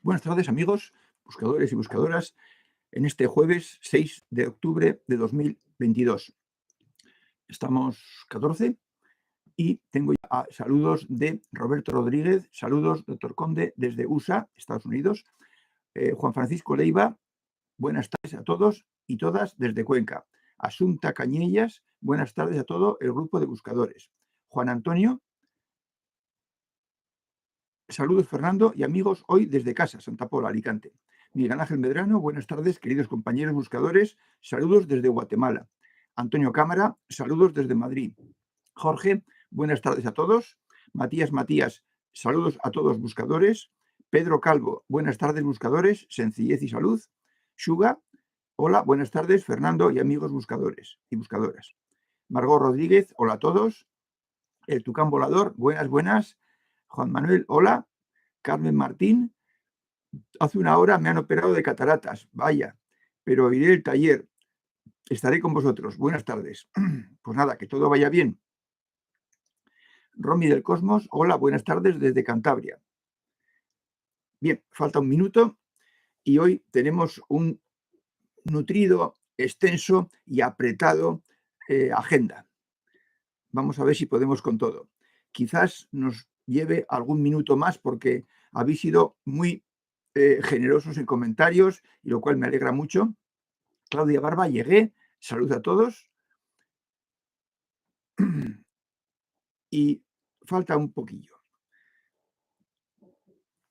Buenas tardes, amigos, buscadores y buscadoras, en este jueves 6 de octubre de 2022. Estamos 14 y tengo ya saludos de Roberto Rodríguez, saludos, doctor Conde, desde USA, Estados Unidos. Juan Francisco Leiva, buenas tardes a todos y todas desde Cuenca. Asunta Cañellas, buenas tardes a todo el grupo de buscadores. Juan Antonio, saludos Fernando y amigos hoy desde casa, Santa Pola, Alicante. Miguel Ángel Medrano, buenas tardes, queridos compañeros buscadores, saludos desde Guatemala. Antonio Cámara, saludos desde Madrid. Jorge, buenas tardes a todos. Matías, saludos a todos buscadores. Pedro Calvo, buenas tardes buscadores, sencillez y salud. Shuga, hola, buenas tardes, Fernando y amigos buscadores y buscadoras. Margot Rodríguez, hola a todos. El Tucán Volador, buenas. Juan Manuel, hola. Carmen Martín, hace una hora me han operado de cataratas, vaya, pero iré al taller, estaré con vosotros. Buenas tardes. Pues nada, que todo vaya bien. Romy del Cosmos, hola, buenas tardes desde Cantabria. Bien, falta un minuto y hoy tenemos un nutrido, extenso y apretado agenda. Vamos a ver si podemos con todo. Quizás nos lleve algún minuto más porque habéis sido muy generosos en comentarios, y lo cual me alegra mucho. Claudia Barba, llegué, salud a todos. Y falta un poquillo.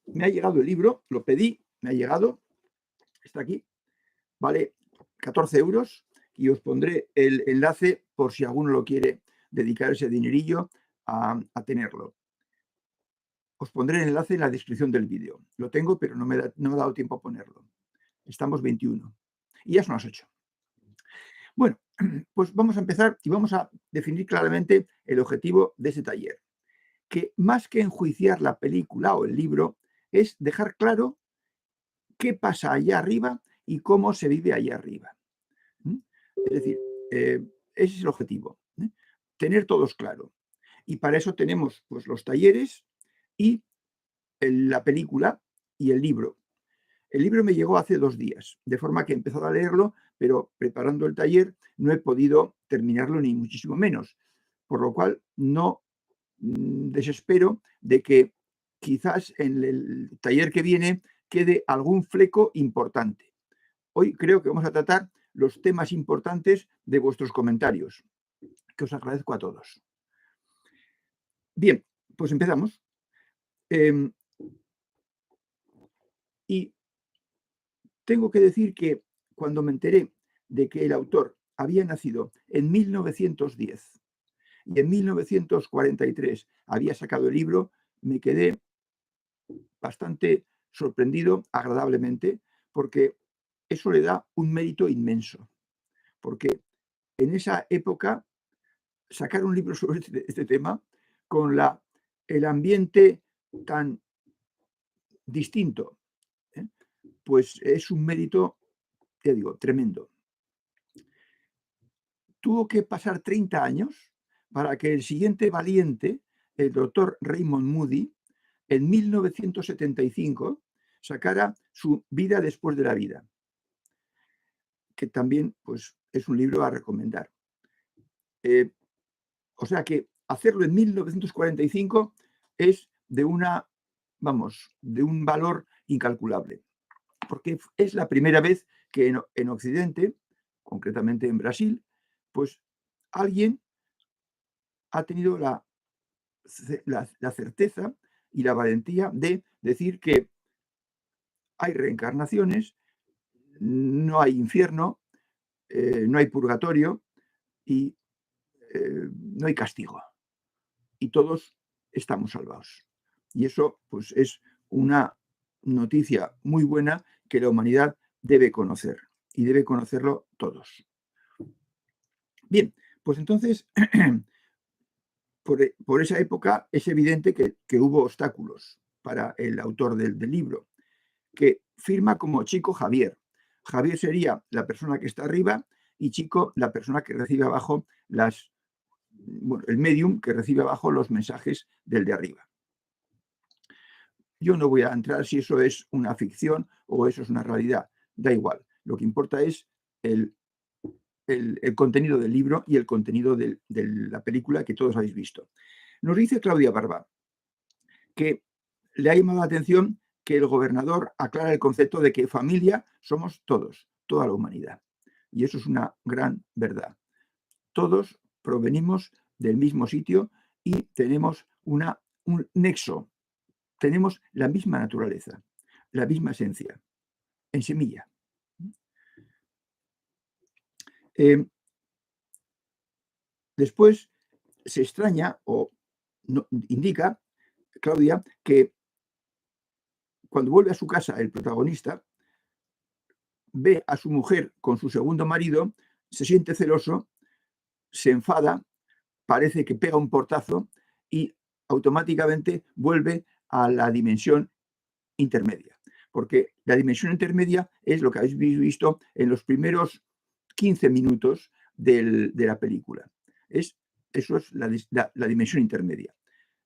Me ha llegado el libro, lo pedí, me ha llegado, está aquí, vale 14 euros y os pondré el enlace por si alguno lo quiere dedicar ese dinerillo a tenerlo. Os pondré el enlace en la descripción del vídeo. Lo tengo, pero no me ha dado tiempo a ponerlo. Estamos 21 y ya son las 8. Bueno, pues vamos a empezar y vamos a definir claramente el objetivo de ese taller, que más que enjuiciar la película o el libro, es dejar claro qué pasa allá arriba y cómo se vive allá arriba. Es decir, ese es el objetivo, tener todos claro. Y para eso tenemos pues, los talleres y la película y el libro. El libro me llegó hace 2 días, de forma que he empezado a leerlo, pero preparando el taller no he podido terminarlo ni muchísimo menos, por lo cual no desespero de que quizás en el taller que viene quede algún fleco importante. Hoy creo que vamos a tratar los temas importantes de vuestros comentarios, que os agradezco a todos. Bien, pues empezamos. Y tengo que decir que cuando me enteré de que el autor había nacido en 1910 y en 1943 había sacado el libro, me quedé bastante sorprendido agradablemente, porque eso le da un mérito inmenso, porque en esa época sacar un libro sobre este tema con el ambiente tan distinto, pues es un mérito, te digo, tremendo. Tuvo que pasar 30 años para que el siguiente valiente, el doctor Raymond Moody, en 1975 sacara su Vida después de la vida, que también pues, es un libro a recomendar. O sea que hacerlo en 1945 es de un valor incalculable, porque es la primera vez que en Occidente, concretamente en Brasil, pues alguien ha tenido la certeza y la valentía de decir que hay reencarnaciones, no hay infierno, no hay purgatorio y no hay castigo. Y todos estamos salvados. Y eso pues, es una noticia muy buena que la humanidad debe conocer y debe conocerlo todos. Bien, pues entonces, por esa época es evidente que hubo obstáculos para el autor del libro, que firma como Chico Javier. Javier sería la persona que está arriba y Chico la persona que recibe abajo el medium que recibe abajo los mensajes del de arriba. yo no voy a entrar si eso es una ficción o eso es una realidad. Da igual. Lo que importa es el contenido del libro y el contenido de la película que todos habéis visto. Nos dice Claudia Barba que le ha llamado la atención que el gobernador aclara el concepto de que familia somos todos, toda la humanidad. Y eso es una gran verdad. Todos provenimos del mismo sitio y tenemos un nexo. Tenemos la misma naturaleza, la misma esencia, en semilla. Después se extraña o no, indica Claudia que cuando vuelve a su casa el protagonista ve a su mujer con su segundo marido, se siente celoso, se enfada, parece que pega un portazo y automáticamente vuelve a la dimensión intermedia. Porque la dimensión intermedia es lo que habéis visto en los primeros 15 minutos de la película. Eso es la dimensión intermedia.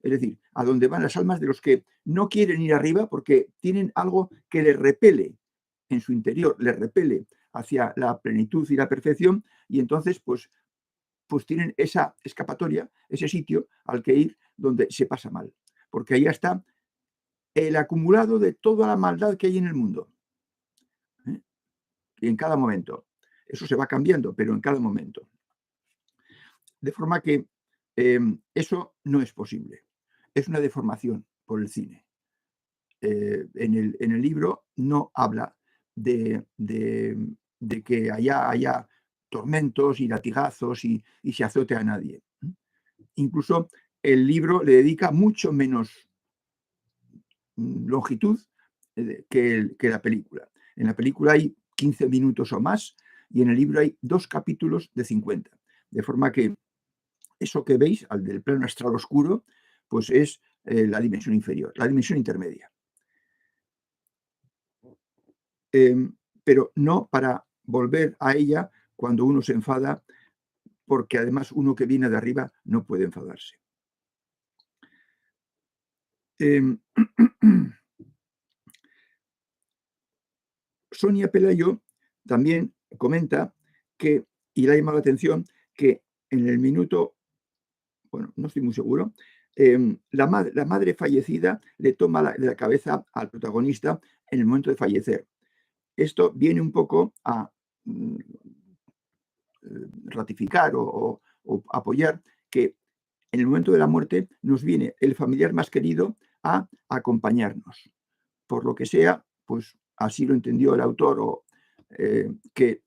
Es decir, a donde van las almas de los que no quieren ir arriba porque tienen algo que les repele en su interior, les repele hacia la plenitud y la perfección, y entonces pues tienen esa escapatoria, ese sitio al que ir donde se pasa mal. Porque ahí está el acumulado de toda la maldad que hay en el mundo. Y en cada momento. Eso se va cambiando, pero en cada momento. De forma que eso no es posible. Es una deformación por el cine. En el libro no habla de que haya tormentos y latigazos y se azote a nadie. Incluso el libro le dedica mucho menos longitud que la película. En la película hay 15 minutos o más y en el libro hay 2 capítulos de 50. De forma que eso que veis, al del plano astral oscuro, pues es la dimensión inferior, la dimensión intermedia. Pero no para volver a ella cuando uno se enfada, porque además uno que viene de arriba no puede enfadarse. Sonia Pelayo también comenta que, y le ha llamado la atención, que en el minuto, bueno, no estoy muy seguro, la madre fallecida le toma de la cabeza al protagonista en el momento de fallecer. Esto viene un poco a ratificar o apoyar que en el momento de la muerte nos viene el familiar más querido a acompañarnos. Por lo que sea, pues así lo entendió el autor, o que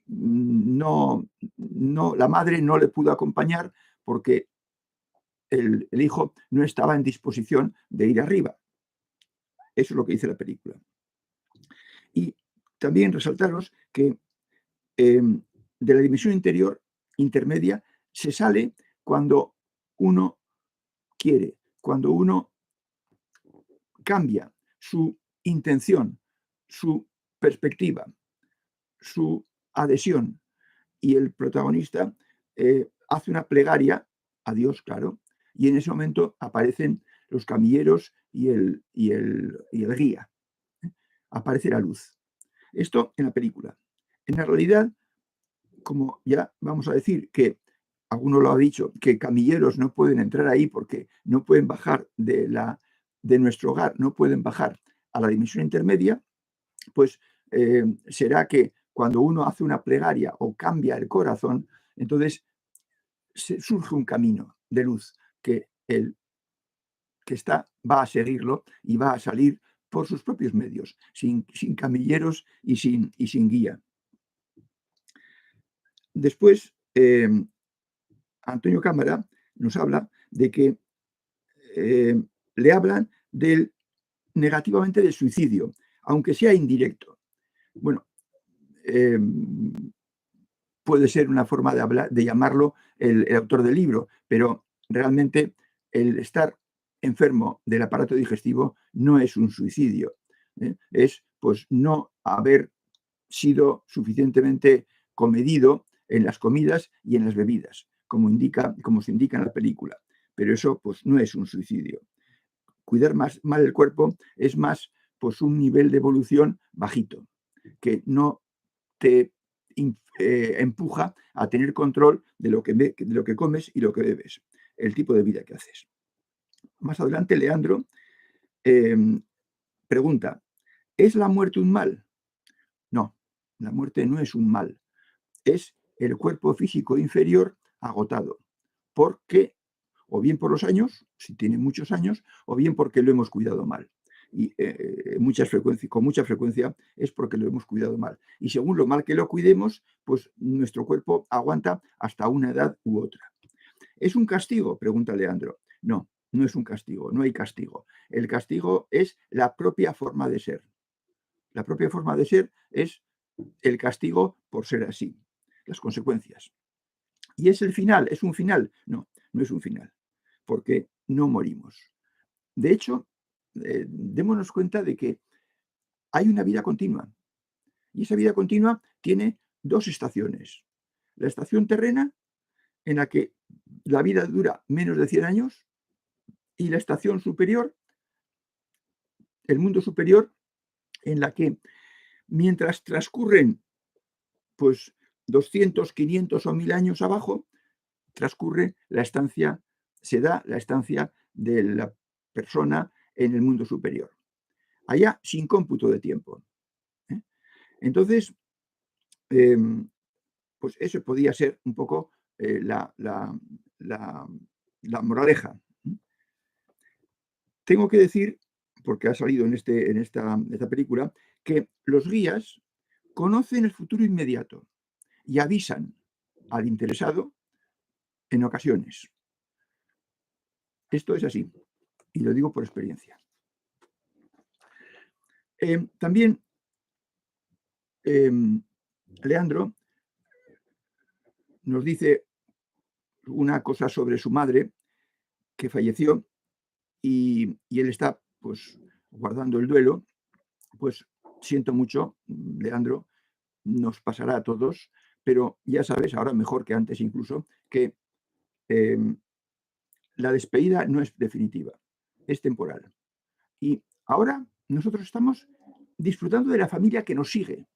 la madre no le pudo acompañar porque el hijo no estaba en disposición de ir arriba. Eso es lo que dice la película. Y también resaltaros que de la dimensión interior, intermedia, se sale cuando uno quiere, cuando uno cambia su intención, su perspectiva, su adhesión, y el protagonista hace una plegaria a Dios, claro, y en ese momento aparecen los camilleros y el guía. Aparece la luz. Esto en la película. En la realidad, como ya vamos a decir que alguno lo ha dicho, que camilleros no pueden entrar ahí porque no pueden bajar de nuestro hogar, no pueden bajar a la dimensión intermedia, pues será que cuando uno hace una plegaria o cambia el corazón, entonces surge un camino de luz que el que está va a seguirlo y va a salir por sus propios medios, sin camilleros y sin guía. Después, Antonio Cámara nos habla de que le hablan negativamente del suicidio, aunque sea indirecto. Bueno, puede ser una forma de llamarlo el autor del libro, pero realmente el estar enfermo del aparato digestivo no es un suicidio. Es pues no haber sido suficientemente comedido en las comidas y en las bebidas, como se indica en la película. Pero eso pues no es un suicidio. cuidar más mal el cuerpo es más pues un nivel de evolución bajito, que no te empuja a tener control de lo que comes y lo que bebes, el tipo de vida que haces. Más adelante, Leandro pregunta, ¿es la muerte un mal? No, la muerte no es un mal, es el cuerpo físico inferior agotado, porque o bien por los años, si tiene muchos años, o bien porque lo hemos cuidado mal. Y con mucha frecuencia es porque lo hemos cuidado mal. Y según lo mal que lo cuidemos, pues nuestro cuerpo aguanta hasta una edad u otra. ¿Es un castigo? Pregunta Leandro. No, no es un castigo, no hay castigo. El castigo es la propia forma de ser. La propia forma de ser es el castigo por ser así, las consecuencias. ¿Y es el final? ¿Es un final? No, no es un final, porque no morimos. De hecho, démonos cuenta de que hay una vida continua. Y esa vida continua tiene dos estaciones. La estación terrena, en la que la vida dura menos de 100 años, y la estación superior, el mundo superior, en la que mientras transcurren pues 200, 500 o 1000 años abajo, transcurre la estancia, se da la estancia de la persona en el mundo superior. Allá sin cómputo de tiempo. Entonces, pues eso podía ser un poco la moraleja. Tengo que decir, porque ha salido en esta película, que los guías conocen el futuro inmediato y avisan al interesado en ocasiones. Esto es así, y lo digo por experiencia. También, Leandro nos dice una cosa sobre su madre que falleció y él está pues guardando el duelo. Pues siento mucho, Leandro, nos pasará a todos, pero ya sabes, ahora mejor que antes incluso, que la despedida no es definitiva, es temporal. Y ahora nosotros estamos disfrutando de la familia que nos sigue.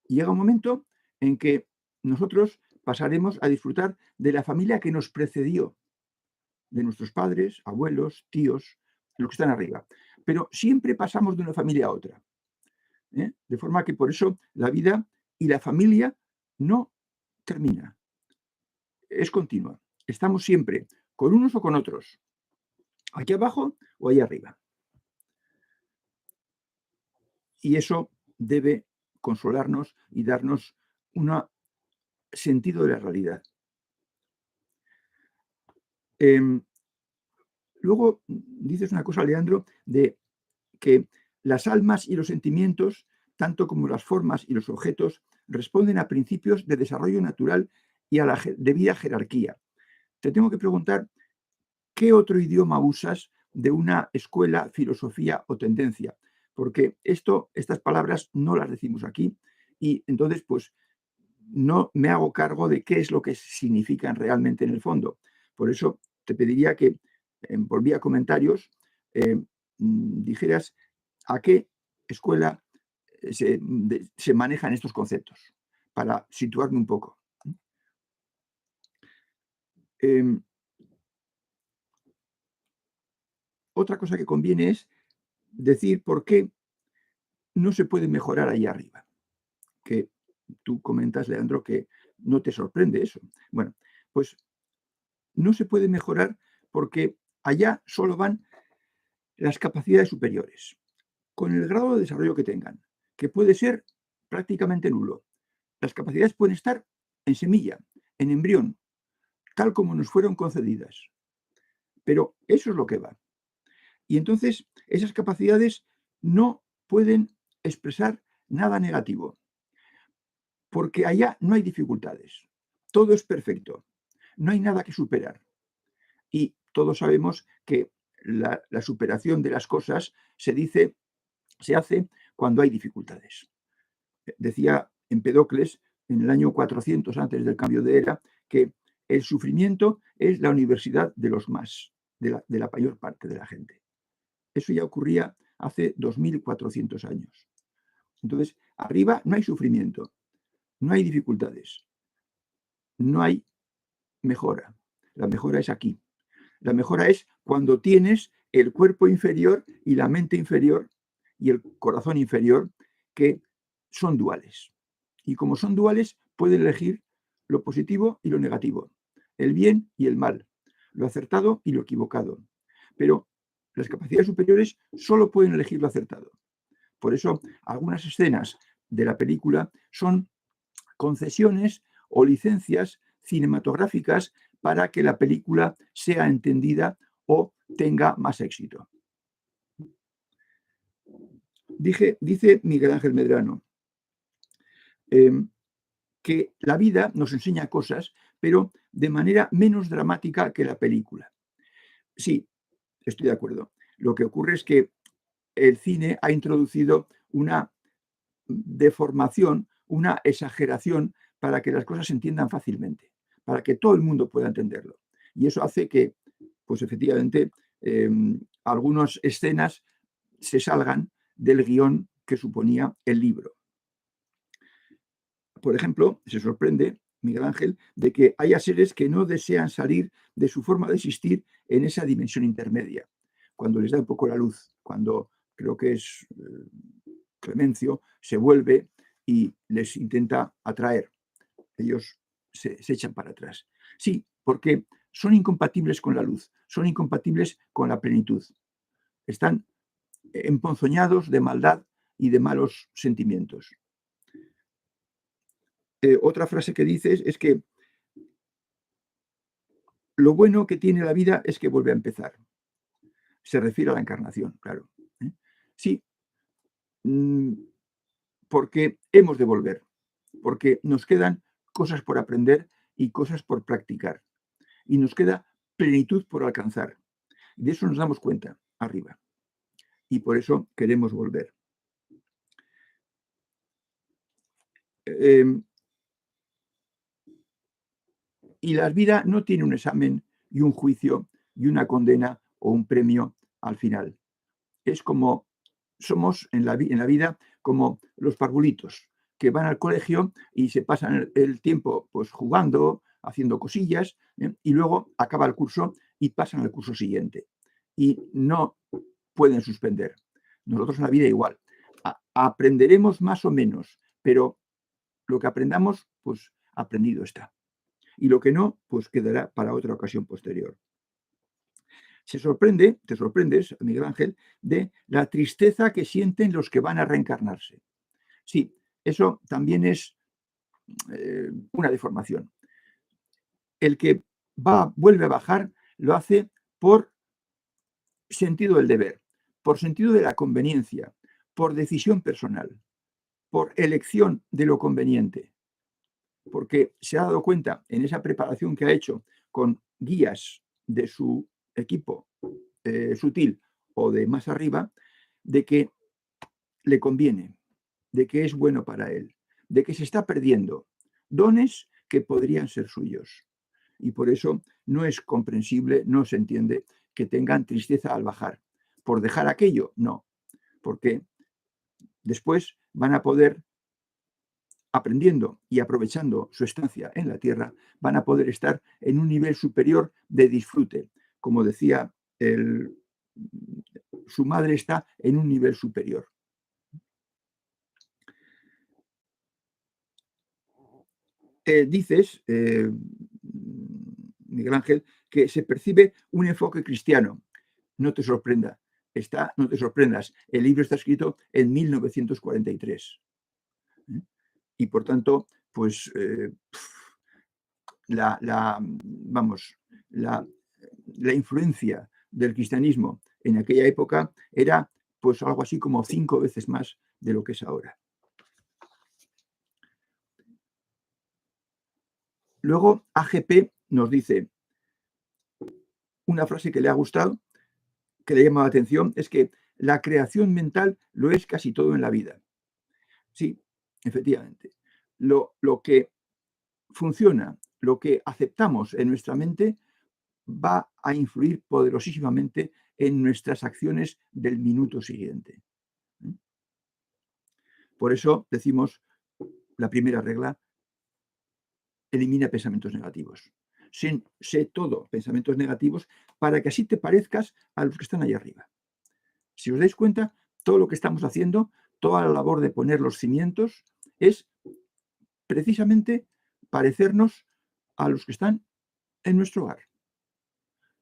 Llega un momento en que nosotros pasaremos a disfrutar de la familia que nos precedió, de nuestros padres, abuelos, tíos, los que están arriba. Pero siempre pasamos de una familia a otra. De forma que por eso la vida y la familia no termina, es continua. Estamos siempre con unos o con otros, aquí abajo o ahí arriba. Y eso debe consolarnos y darnos un sentido de la realidad. Luego dices una cosa, Leandro, de que las almas y los sentimientos, tanto como las formas y los objetos, responden a principios de desarrollo natural y a la debida jerarquía. Te tengo que preguntar, ¿qué otro idioma usas de una escuela, filosofía o tendencia? Porque estas palabras no las decimos aquí y entonces pues no me hago cargo de qué es lo que significan realmente en el fondo. Por eso te pediría que por vía comentarios dijeras a qué escuela se manejan estos conceptos, para situarme un poco. Otra cosa que conviene es decir por qué no se puede mejorar allá arriba. Que tú comentas, Leandro, que no te sorprende eso. Bueno, pues no se puede mejorar porque allá solo van las capacidades superiores, con el grado de desarrollo que tengan, que puede ser prácticamente nulo. Las capacidades pueden estar en semilla, en embrión, tal como nos fueron concedidas. Pero eso es lo que va. Y entonces esas capacidades no pueden expresar nada negativo, porque allá no hay dificultades. Todo es perfecto. No hay nada que superar. Y todos sabemos que la superación de las cosas se hace cuando hay dificultades. Decía Empedocles en el año 400 antes del cambio de era que el sufrimiento es la universidad de los más. de la mayor parte de la gente. Eso ya ocurría hace 2400 años. Entonces, arriba no hay sufrimiento, no hay dificultades, no hay mejora. La mejora es aquí. La mejora es cuando tienes el cuerpo inferior y la mente inferior y el corazón inferior, que son duales. Y como son duales, pueden elegir lo positivo y lo negativo, el bien y el mal, lo acertado y lo equivocado. Pero las capacidades superiores solo pueden elegir lo acertado. Por eso, algunas escenas de la película son concesiones o licencias cinematográficas para que la película sea entendida o tenga más éxito. Dice Miguel Ángel Medrano que la vida nos enseña cosas, pero de manera menos dramática que la película. Sí, estoy de acuerdo. Lo que ocurre es que el cine ha introducido una deformación, una exageración para que las cosas se entiendan fácilmente, para que todo el mundo pueda entenderlo. Y eso hace que, pues efectivamente, algunas escenas se salgan del guión que suponía el libro. Por ejemplo, se sorprende Miguel Ángel de que haya seres que no desean salir de su forma de existir en esa dimensión intermedia, cuando les da un poco la luz, cuando creo que es Clemencio, se vuelve y les intenta atraer. Ellos se echan para atrás. Sí, porque son incompatibles con la luz, son incompatibles con la plenitud. Están emponzoñados de maldad y de malos sentimientos. Otra frase que dices es que lo bueno que tiene la vida es que vuelve a empezar. Se refiere a la encarnación, claro. Sí, porque hemos de volver, porque nos quedan cosas por aprender y cosas por practicar. Y nos queda plenitud por alcanzar. De eso nos damos cuenta arriba. Y por eso queremos volver. Y la vida no tiene un examen y un juicio y una condena o un premio al final. Es como somos en la vida como los parvulitos que van al colegio y se pasan el tiempo pues jugando, haciendo cosillas, y luego acaba el curso y pasan al curso siguiente. Y no pueden suspender. Nosotros en la vida igual. Aprenderemos más o menos, pero lo que aprendamos, pues aprendido está. Y lo que no, pues quedará para otra ocasión posterior. Te sorprendes, Miguel Ángel, de la tristeza que sienten los que van a reencarnarse. Sí, eso también es una deformación. El que vuelve a bajar lo hace por sentido del deber, por sentido de la conveniencia, por decisión personal, por elección de lo conveniente, porque se ha dado cuenta en esa preparación que ha hecho con guías de su equipo sutil o de más arriba, de que le conviene, de que es bueno para él, de que se está perdiendo dones que podrían ser suyos. Y por eso no es comprensible, no se entiende que tengan tristeza al bajar. ¿Por dejar aquello? No, porque después van a poder, aprendiendo y aprovechando su estancia en la Tierra, van a poder estar en un nivel superior de disfrute. Como decía su madre está en un nivel superior. Dices, Miguel Ángel, que se percibe un enfoque cristiano. No te sorprendas. El libro está escrito en 1943. Y por tanto, pues la influencia del cristianismo en aquella época era pues algo así como 5 veces más de lo que es ahora. Luego, AGP nos dice una frase que le ha gustado, que le llama la atención, es que la creación mental lo es casi todo en la vida. Sí, efectivamente. Lo que funciona, lo que aceptamos en nuestra mente, va a influir poderosísimamente en nuestras acciones del minuto siguiente. Por eso decimos, la primera regla, elimina pensamientos negativos. Sé todo pensamientos negativos para que así te parezcas a los que están ahí arriba. Si os dais cuenta, todo lo que estamos haciendo, toda la labor de poner los cimientos, es precisamente parecernos a los que están en nuestro hogar.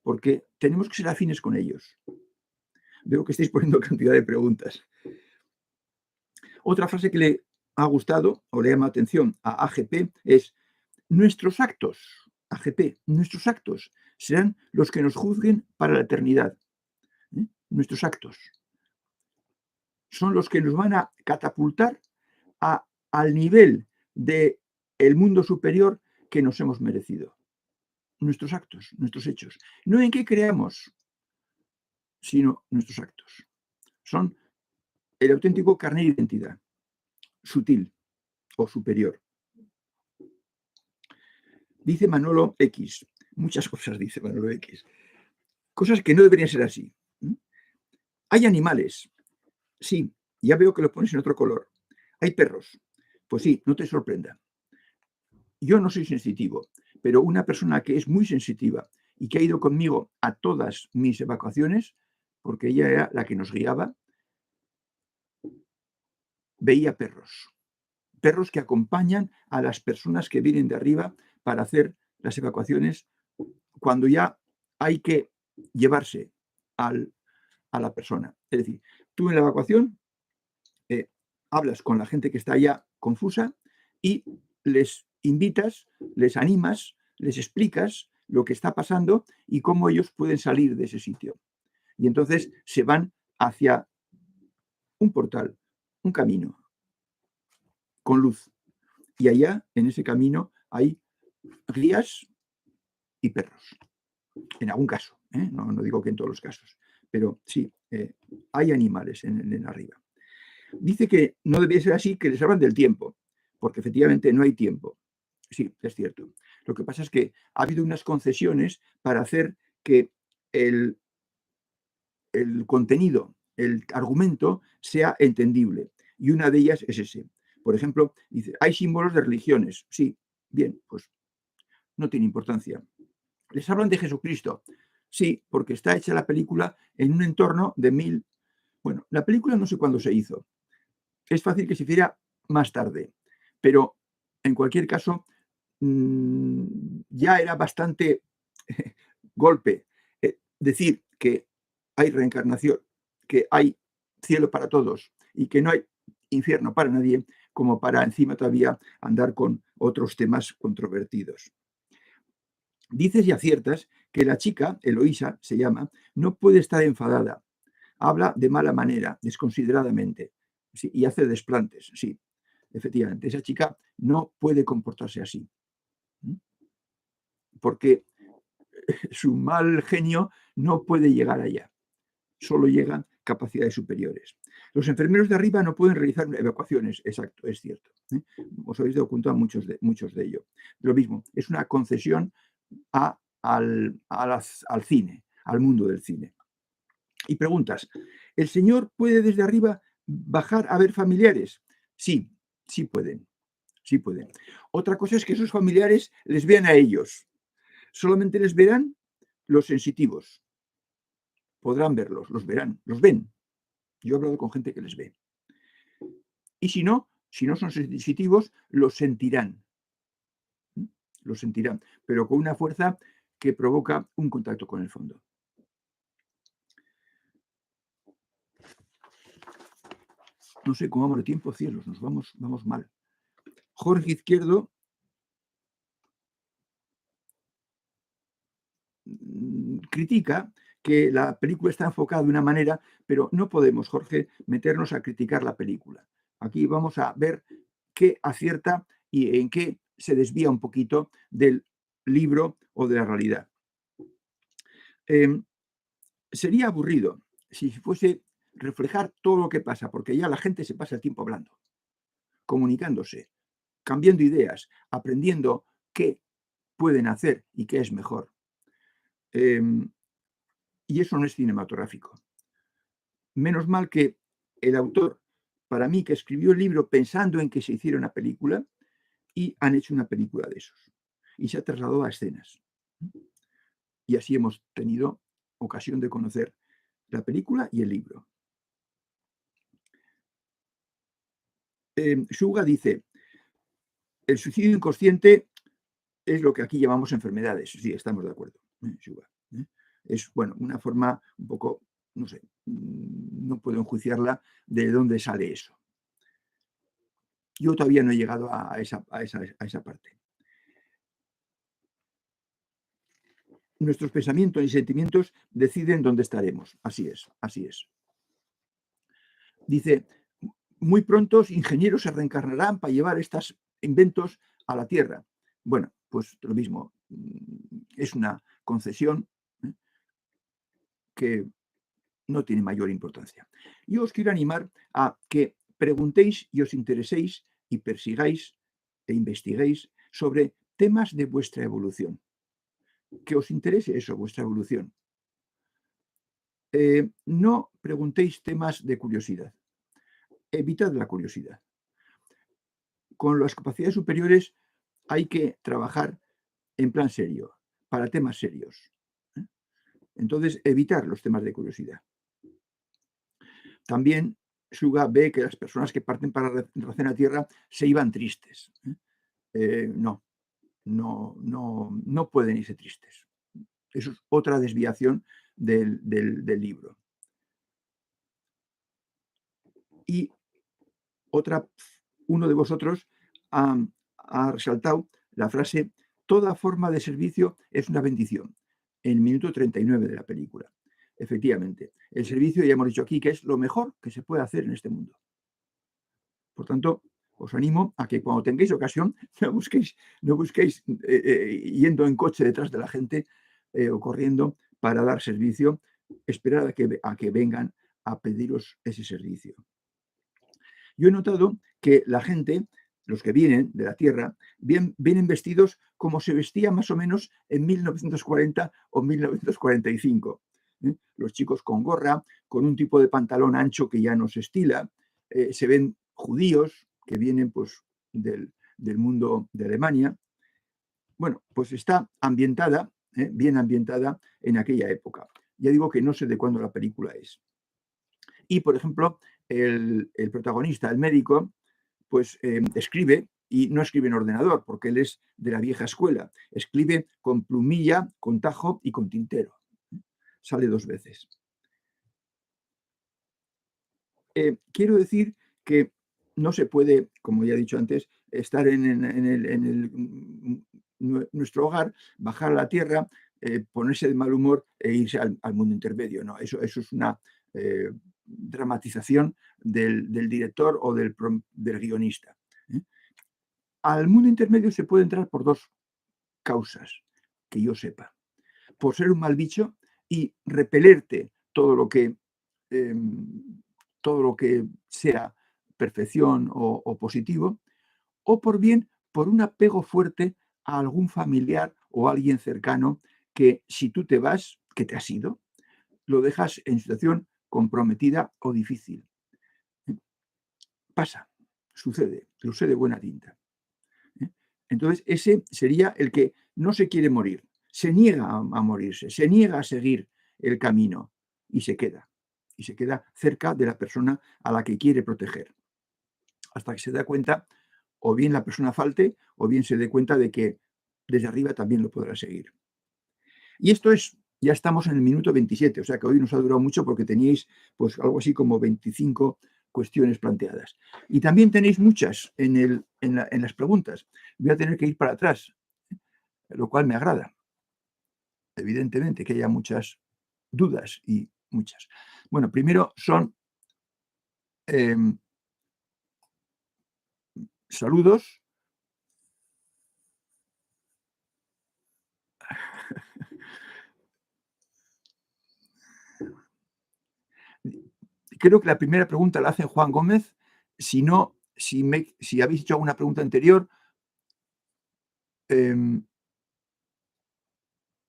Porque tenemos que ser afines con ellos. Veo que estáis poniendo cantidad de preguntas. Otra frase que le ha gustado o le llama atención a AGP es: nuestros actos, AGP, nuestros actos serán los que nos juzguen para la eternidad. Nuestros actos son los que nos van a catapultar al nivel del mundo superior que nos hemos merecido. Nuestros actos, nuestros hechos. No en qué creamos, sino nuestros actos. Son el auténtico carnet de identidad, sutil o superior. Dice Manolo X, muchas cosas dice Manolo X, cosas que no deberían ser así. Hay animales, sí, ya veo que lo pones en otro color. Hay perros, pues sí, no te sorprenda. Yo no soy sensitivo, pero una persona que es muy sensitiva y que ha ido conmigo a todas mis evacuaciones, porque ella era la que nos guiaba, veía perros. Perros que acompañan a las personas que vienen de arriba para hacer las evacuaciones cuando ya hay que llevarse a la persona. Es decir, tú en la evacuación hablas con la gente que está allá confusa y les invitas, les animas, les explicas lo que está pasando y cómo ellos pueden salir de ese sitio. Y entonces se van hacia un portal, un camino, con luz. Y allá, en ese camino, hay guías y perros. En algún caso, no digo que en todos los casos, pero sí, hay animales en arriba. Dice que no debería ser así, que les hablan del tiempo, porque efectivamente no hay tiempo. Sí, es cierto. Lo que pasa es que ha habido unas concesiones para hacer que el contenido, el argumento sea entendible. Y una de ellas es ese. Por ejemplo, dice, hay símbolos de religiones. Sí, bien, pues no tiene importancia. Les hablan de Jesucristo. Sí, porque está hecha la película en un entorno de 1000. Bueno, la película no sé cuándo se hizo. Es fácil que se hiciera más tarde, pero en cualquier caso ya era bastante golpe decir que hay reencarnación, que hay cielo para todos y que no hay infierno para nadie, como para encima todavía andar con otros temas controvertidos. Dices y aciertas que la chica, Eloísa se llama, no puede estar enfadada. Habla de mala manera, desconsideradamente, ¿sí? Y hace desplantes, sí, efectivamente. Esa chica no puede comportarse así, porque su mal genio no puede llegar allá. Solo llegan capacidades superiores. Los enfermeros de arriba no pueden realizar evacuaciones, exacto, es cierto. Os habéis dado cuenta muchos de ello. Lo mismo, es una concesión al cine, al mundo del cine. Y preguntas, ¿el Señor puede desde arriba bajar a ver familiares? Sí, sí pueden, sí pueden. Otra cosa es que esos familiares les vean a ellos. Solamente les verán los sensitivos. Podrán verlos, los verán, los ven. Yo he hablado con gente que les ve. Y si no son sensitivos, los sentirán. Los sentirán, pero con una fuerza que provoca un contacto con el fondo. No sé cómo vamos de tiempo, cielos, nos vamos mal. Jorge Izquierdo critica que la película está enfocada de una manera, pero no podemos, Jorge, meternos a criticar la película. Aquí vamos a ver qué acierta y en qué se desvía un poquito del libro o de la realidad. Sería aburrido si fuese reflejar todo lo que pasa, porque ya la gente se pasa el tiempo hablando, comunicándose, cambiando ideas, aprendiendo qué pueden hacer y qué es mejor. Y eso no es cinematográfico. Menos mal que el autor, para mí, que escribió el libro pensando en que se hiciera una película, y han hecho una película de esos. Y se ha trasladado a escenas. Y así hemos tenido ocasión de conocer la película y el libro. Suga dice, el suicidio inconsciente es lo que aquí llamamos enfermedades. Sí, estamos de acuerdo. Suga, es, bueno, una forma un poco, no sé, no puedo enjuiciarla de dónde sale eso. Yo todavía no he llegado a esa parte. Nuestros pensamientos y sentimientos deciden dónde estaremos. Así es, así es. Dice, muy pronto ingenieros se reencarnarán para llevar estos inventos a la Tierra. Bueno, pues lo mismo, es una concesión que no tiene mayor importancia. Yo os quiero animar a que preguntéis y os intereséis y persigáis e investiguéis sobre temas de vuestra evolución. Que os interese eso, vuestra evolución. No preguntéis temas de curiosidad. Evitad la curiosidad. Con las capacidades superiores hay que trabajar en plan serio, para temas serios. Entonces, evitar los temas de curiosidad. También Suga ve que las personas que parten para Racena a Tierra se iban tristes. No pueden irse tristes. Eso es otra desviación del libro. Y uno de vosotros ha resaltado la frase, toda forma de servicio es una bendición, en el minuto 39 de la película. Efectivamente, el servicio, ya hemos dicho aquí, que es lo mejor que se puede hacer en este mundo. Por tanto, os animo a que cuando tengáis ocasión, no busquéis yendo en coche detrás de la gente o corriendo para dar servicio, esperad a que vengan a pediros ese servicio. Yo he notado que la gente, los que vienen de la Tierra, vienen vestidos como se vestía más o menos en 1940 o 1945. Los chicos con gorra, con un tipo de pantalón ancho que ya no se estila. Se ven judíos que vienen pues, del mundo de Alemania. Bueno, pues está ambientada, bien ambientada en aquella época. Ya digo que no sé de cuándo la película es. Y, por ejemplo, el protagonista, el médico, pues escribe, y no escribe en ordenador, porque él es de la vieja escuela. Escribe con plumilla, con tajo y con tintero. Sale 2 veces. Quiero decir que no se puede, como ya he dicho antes, estar en nuestro hogar, bajar a la tierra, ponerse de mal humor e irse al mundo intermedio. No, eso es una dramatización del director o del guionista. Al mundo intermedio se puede entrar por 2 causas, que yo sepa. Por ser un mal bicho y repelerte todo lo que sea perfección o positivo, o por un apego fuerte a algún familiar o alguien cercano que si tú te vas, que te has ido, lo dejas en situación comprometida o difícil. Pasa, sucede, lo sé de buena tinta. Entonces, ese sería el que no se quiere morir, se niega a morirse, se niega a seguir el camino y se queda cerca de la persona a la que quiere proteger, hasta que se da cuenta, o bien la persona falte, o bien se dé cuenta de que desde arriba también lo podrá seguir. Y esto es, ya estamos en el minuto 27, o sea que hoy nos ha durado mucho porque teníais pues algo así como 25 cuestiones planteadas. Y también tenéis muchas en las preguntas. Voy a tener que ir para atrás, lo cual me agrada. Evidentemente que haya muchas dudas y muchas. Bueno, primero son saludos. Creo que la primera pregunta la hace Juan Gómez. Si no, si habéis hecho alguna pregunta anterior,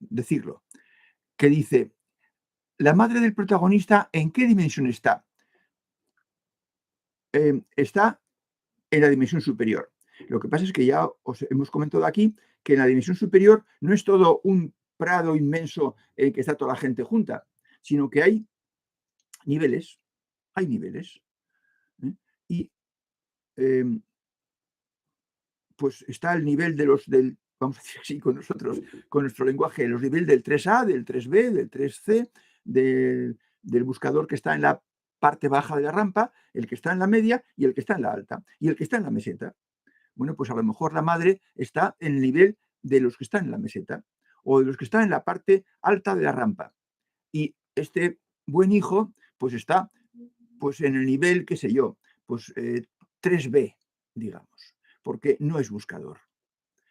decirlo. que dice, la madre del protagonista, ¿en qué dimensión está? Está en la dimensión superior. Lo que pasa es que ya os hemos comentado aquí que en la dimensión superior no es todo un prado inmenso en el que está toda la gente junta, sino que niveles, hay niveles. ¿eh? Y em, pues está el nivel vamos a decir así con nosotros, con nuestro lenguaje, los niveles del 3A, del 3B, del 3C, del buscador que está en la parte baja de la rampa, el que está en la media y el que está en la alta, y el que está en la meseta. Bueno, pues a lo mejor la madre está en el nivel de los que están en la meseta o de los que están en la parte alta de la rampa. Y este buen hijo, pues está pues en el nivel, qué sé yo, pues 3B, digamos, porque no es buscador,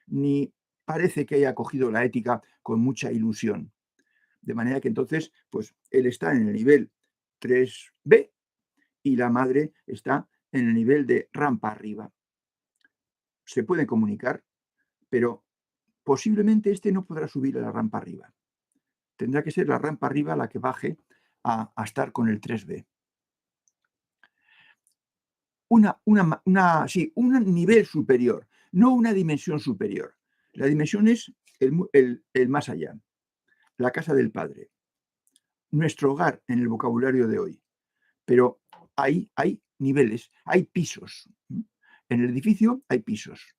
ni parece que haya cogido la ética con mucha ilusión. De manera que entonces, pues él está en el nivel 3B y la madre está en el nivel de rampa arriba. Se pueden comunicar, pero posiblemente este no podrá subir a la rampa arriba. Tendrá que ser la rampa arriba la que baje a estar con el 3B. Sí, un nivel superior, no una dimensión superior. La dimensión es el más allá, la casa del Padre, nuestro hogar en el vocabulario de hoy. Pero hay niveles, hay pisos. En el edificio hay pisos.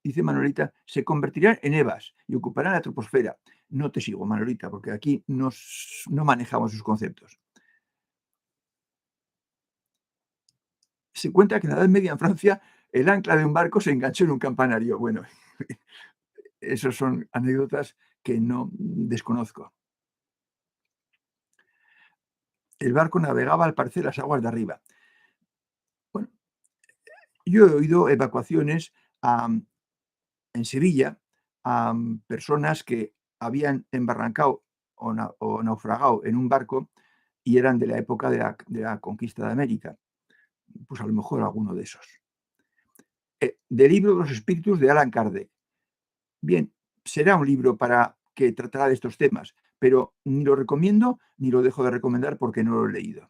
Dice Manolita, se convertirán en Evas y ocuparán la troposfera. No te sigo, Manolita, porque aquí no manejamos sus conceptos. Se cuenta que en la Edad Media en Francia el ancla de un barco se enganchó en un campanario. Bueno, esas son anécdotas que no desconozco. El barco navegaba al parecer las aguas de arriba. Bueno, yo he oído evacuaciones en Sevilla a personas que habían embarrancado o naufragado en un barco y eran de la época de la conquista de América. Pues a lo mejor alguno de esos. Del libro de los espíritus de Alan Kardec. Bien, será un libro que tratará de estos temas, pero ni lo recomiendo ni lo dejo de recomendar porque no lo he leído.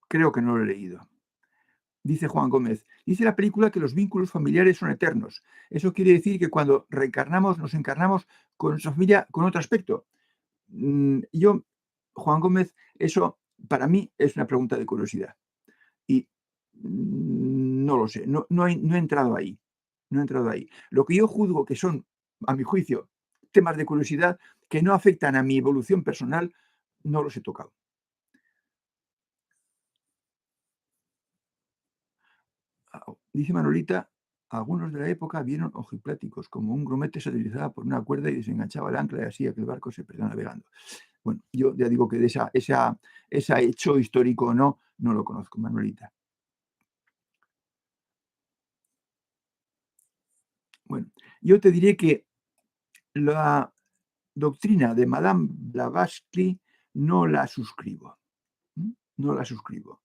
Creo que no lo he leído. Dice Juan Gómez, dice la película que los vínculos familiares son eternos. Eso quiere decir que cuando reencarnamos, nos encarnamos con nuestra familia con otro aspecto. Yo, Juan Gómez, eso para mí es una pregunta de curiosidad. Y no lo sé, no he entrado ahí. No he entrado ahí. Lo que yo juzgo que son, a mi juicio, temas de curiosidad que no afectan a mi evolución personal, no los he tocado. Dice Manolita, algunos de la época vieron ojipláticos, como un grumete se utilizaba por una cuerda y desenganchaba el ancla y así a que el barco se perdiera navegando. Bueno, yo ya digo que de ese hecho histórico no lo conozco, Manolita. Bueno, yo te diré que la doctrina de Madame Blavatsky no la suscribo. No la suscribo.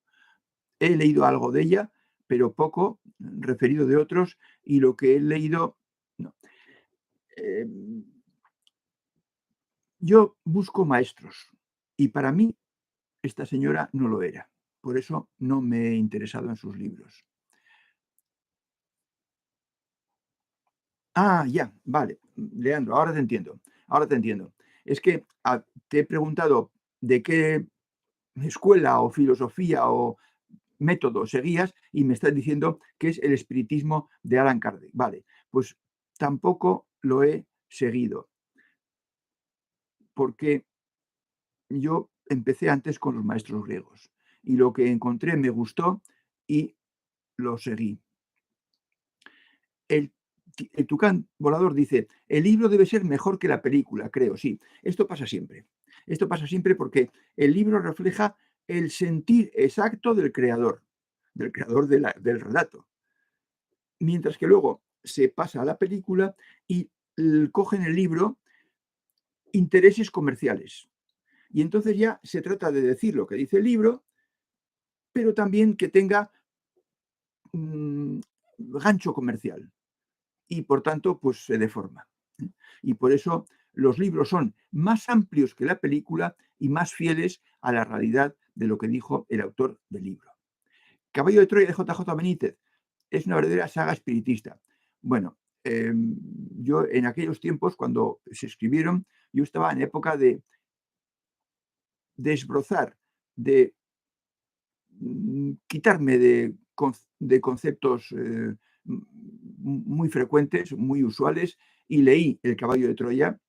He leído algo de ella, pero poco, referido de otros, y lo que he leído, no. Yo busco maestros, y para mí esta señora no lo era. Por eso no me he interesado en sus libros. Ya, vale, Leandro, ahora te entiendo. Ahora te entiendo. Es que te he preguntado de qué escuela o filosofía o método seguías y me estás diciendo que es el espiritismo de Alan Kardec. Vale, pues tampoco lo he seguido porque yo empecé antes con los maestros griegos y lo que encontré me gustó y lo seguí. El tucán volador dice, el libro debe ser mejor que la película, creo, sí. Esto pasa siempre. Esto pasa siempre porque el libro refleja el sentir exacto del creador del relato. Mientras que luego se pasa a la película y cogen el libro intereses comerciales. Y entonces ya se trata de decir lo que dice el libro, pero también que tenga gancho comercial. Y por tanto, pues se deforma. Y por eso los libros son más amplios que la película y más fieles a la realidad de lo que dijo el autor del libro. Caballo de Troya de JJ Benítez es una verdadera saga espiritista. Bueno, yo en aquellos tiempos, cuando se escribieron, yo estaba en época de desbrozar, de quitarme de conceptos muy frecuentes, muy usuales, y leí El caballo de Troya,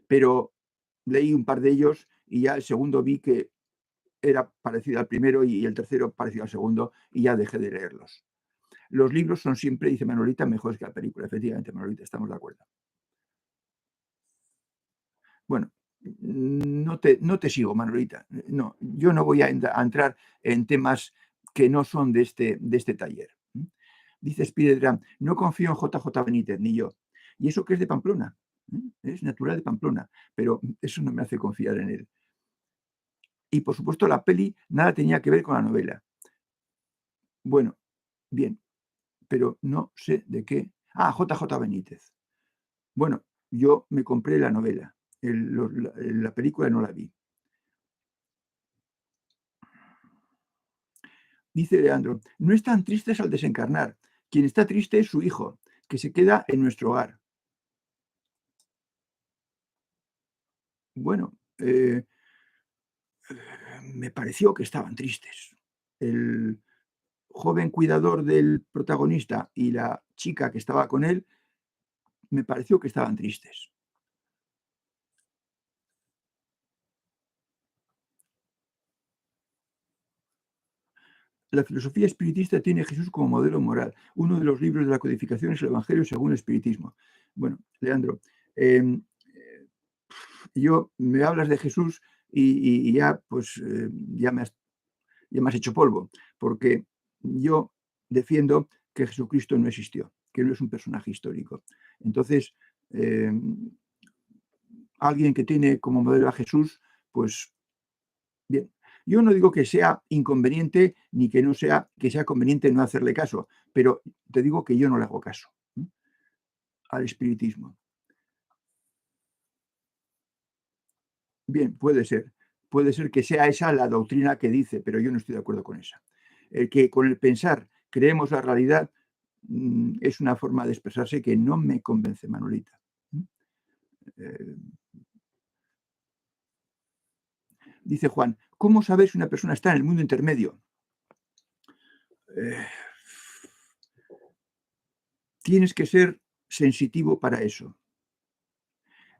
pero leí un par de ellos y ya el segundo vi que era parecido al primero y el tercero parecido al segundo y ya dejé de leerlos. Los libros son siempre, dice Manolita, mejores que la película. Efectivamente, Manolita, estamos de acuerdo. Bueno, no te sigo, Manolita. No, yo no voy a entrar en temas que no son de este taller. Dice Spidergram, no confío en JJ Benítez, ni yo. Y eso que es de Pamplona. Es natural de Pamplona, pero eso no me hace confiar en él. Y por supuesto la peli nada tenía que ver con la novela. Bueno, bien, pero no sé de qué. Ah, JJ Benítez. Bueno, yo me compré la novela. La película no la vi. Dice Leandro, no están tristes al desencarnar. Quien está triste es su hijo, que se queda en nuestro hogar. Bueno, me pareció que estaban tristes. El joven cuidador del protagonista y la chica que estaba con él, me pareció que estaban tristes. La filosofía espiritista tiene a Jesús como modelo moral. Uno de los libros de la codificación es el Evangelio según el espiritismo. Bueno, Leandro, yo me hablas de Jesús y ya, pues, ya me has hecho polvo, porque yo defiendo que Jesucristo no existió, que no es un personaje histórico. Entonces, alguien que tiene como modelo a Jesús, pues bien. Yo no digo que sea inconveniente ni que no sea que sea conveniente no hacerle caso, pero te digo que yo no le hago caso al espiritismo. Bien, puede ser que sea esa la doctrina que dice, pero yo no estoy de acuerdo con esa. El que con el pensar creemos la realidad es una forma de expresarse que no me convence, Manolita. Eh, Dice Juan, ¿cómo sabes si una persona está en el mundo intermedio? Eh, Tienes que ser sensitivo para eso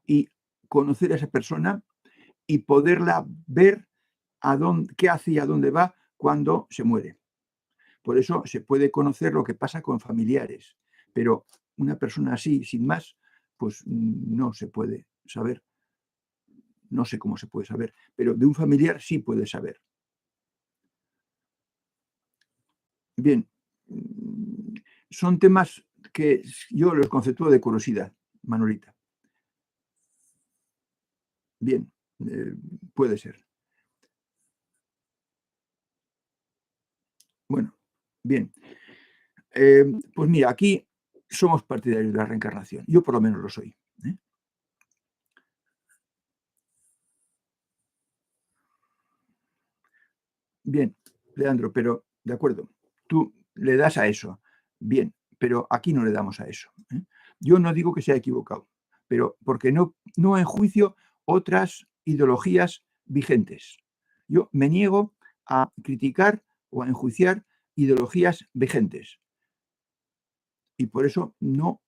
y conocer a esa persona y poderla ver qué hace y a dónde va cuando se muere. Por eso se puede conocer lo que pasa con familiares, pero una persona así, sin más, pues no se puede saber. No sé cómo se puede saber, pero de un familiar sí puede saber. Bien, son temas que yo los conceptúo de curiosidad, Manolita. Bien, puede ser. Bueno, bien. Pues mira, aquí somos partidarios de la reencarnación. Yo por lo menos lo soy. ¿eh? Bien, Leandro, pero de acuerdo, tú le das a eso. Bien, pero aquí no le damos a eso. Yo no digo que sea equivocado, pero porque no enjuicio otras ideologías vigentes. Yo me niego a criticar o a enjuiciar ideologías vigentes. Y por eso no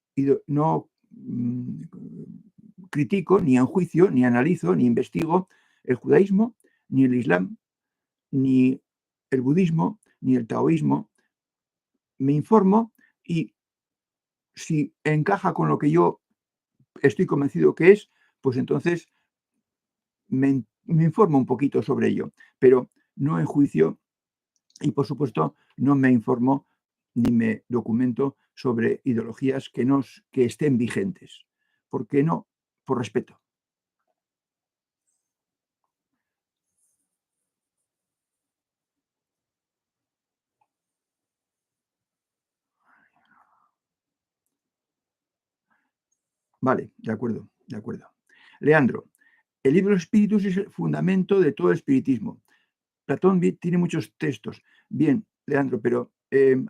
critico, ni enjuicio, ni analizo, ni investigo el judaísmo, ni el islam, ni el budismo, ni el taoísmo. Me informo y si encaja con lo que yo estoy convencido que es, pues entonces me informo un poquito sobre ello, pero no enjuicio y por supuesto no me informo ni me documento sobre ideologías que estén vigentes. ¿Por qué no? Por respeto. Vale, de acuerdo, de acuerdo. Leandro, el libro de los espíritus es el fundamento de todo el espiritismo. Platón tiene muchos textos. Bien, Leandro, pero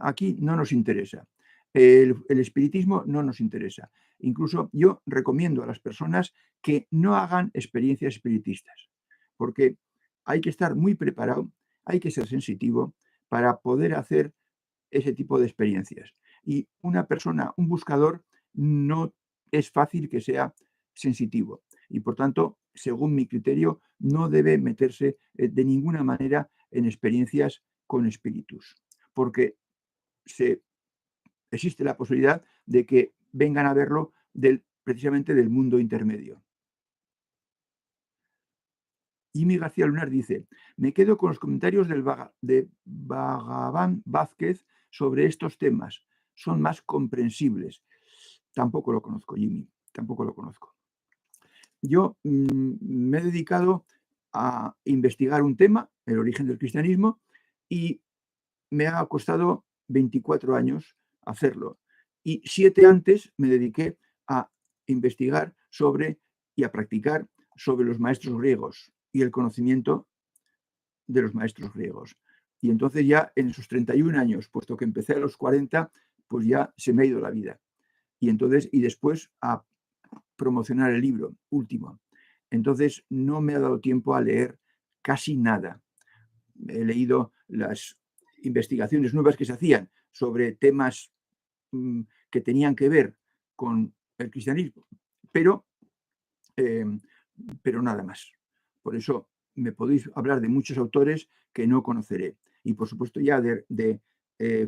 aquí no nos interesa. El espiritismo no nos interesa. Incluso yo recomiendo a las personas que no hagan experiencias espiritistas, porque hay que estar muy preparado, hay que ser sensitivo para poder hacer ese tipo de experiencias. Y una persona, un buscador, no es fácil que sea sensitivo. Y por tanto, según mi criterio, no debe meterse de ninguna manera en experiencias con espíritus, porque existe la posibilidad de que vengan a verlo precisamente del mundo intermedio. Jimmy García Lunar dice, me quedo con los comentarios de Bhagavan Vázquez sobre estos temas. Son más comprensibles. Tampoco lo conozco, Jimmy, tampoco lo conozco. Yo me he dedicado a investigar un tema, el origen del cristianismo, y me ha costado 24 años hacerlo. Y 7 antes me dediqué a investigar sobre y a practicar sobre los maestros griegos y el conocimiento de los maestros griegos. Y entonces ya en esos 31 años, puesto que empecé a los 40, pues ya se me ha ido la vida. Y después a promocionar el libro último. Entonces no me ha dado tiempo a leer casi nada. He leído las investigaciones nuevas que se hacían sobre temas que tenían que ver con el cristianismo, pero nada más. Por eso me podéis hablar de muchos autores que no conoceré. Y por supuesto ya de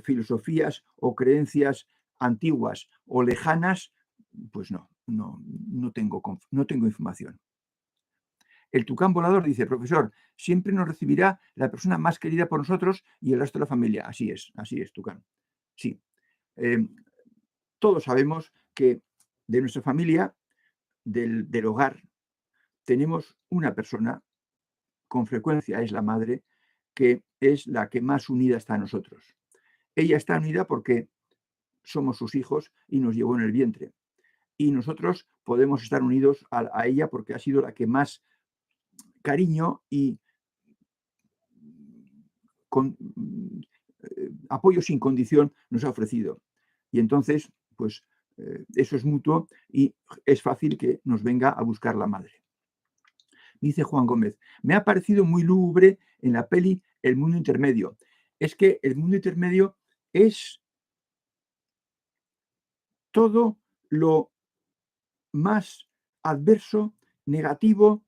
filosofías o creencias antiguas o lejanas, pues no tengo información. El tucán volador dice, profesor, siempre nos recibirá la persona más querida por nosotros y el resto de la familia. Así es, tucán. Sí. Todos sabemos que de nuestra familia, del hogar, tenemos una persona, con frecuencia es la madre, que es la que más unida está a nosotros. Ella está unida porque somos sus hijos y nos llevó en el vientre. Y nosotros podemos estar unidos a ella porque ha sido la que más cariño y con apoyo sin condición nos ha ofrecido. Y entonces, pues eso es mutuo y es fácil que nos venga a buscar la madre. Dice Juan Gómez, me ha parecido muy lúgubre en la peli El Mundo Intermedio. Es que el mundo intermedio es todo lo más adverso, negativo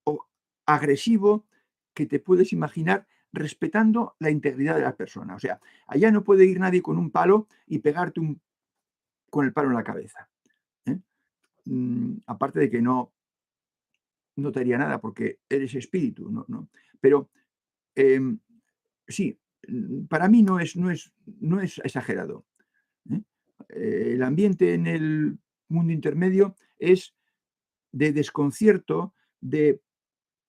o agresivo que te puedes imaginar, respetando la integridad de la persona. O sea, allá no puede ir nadie con un palo y pegarte con el palo en la cabeza. Aparte de que no te haría nada porque eres espíritu, ¿no? Pero sí, para mí no es exagerado. El ambiente en el mundo intermedio es de desconcierto, de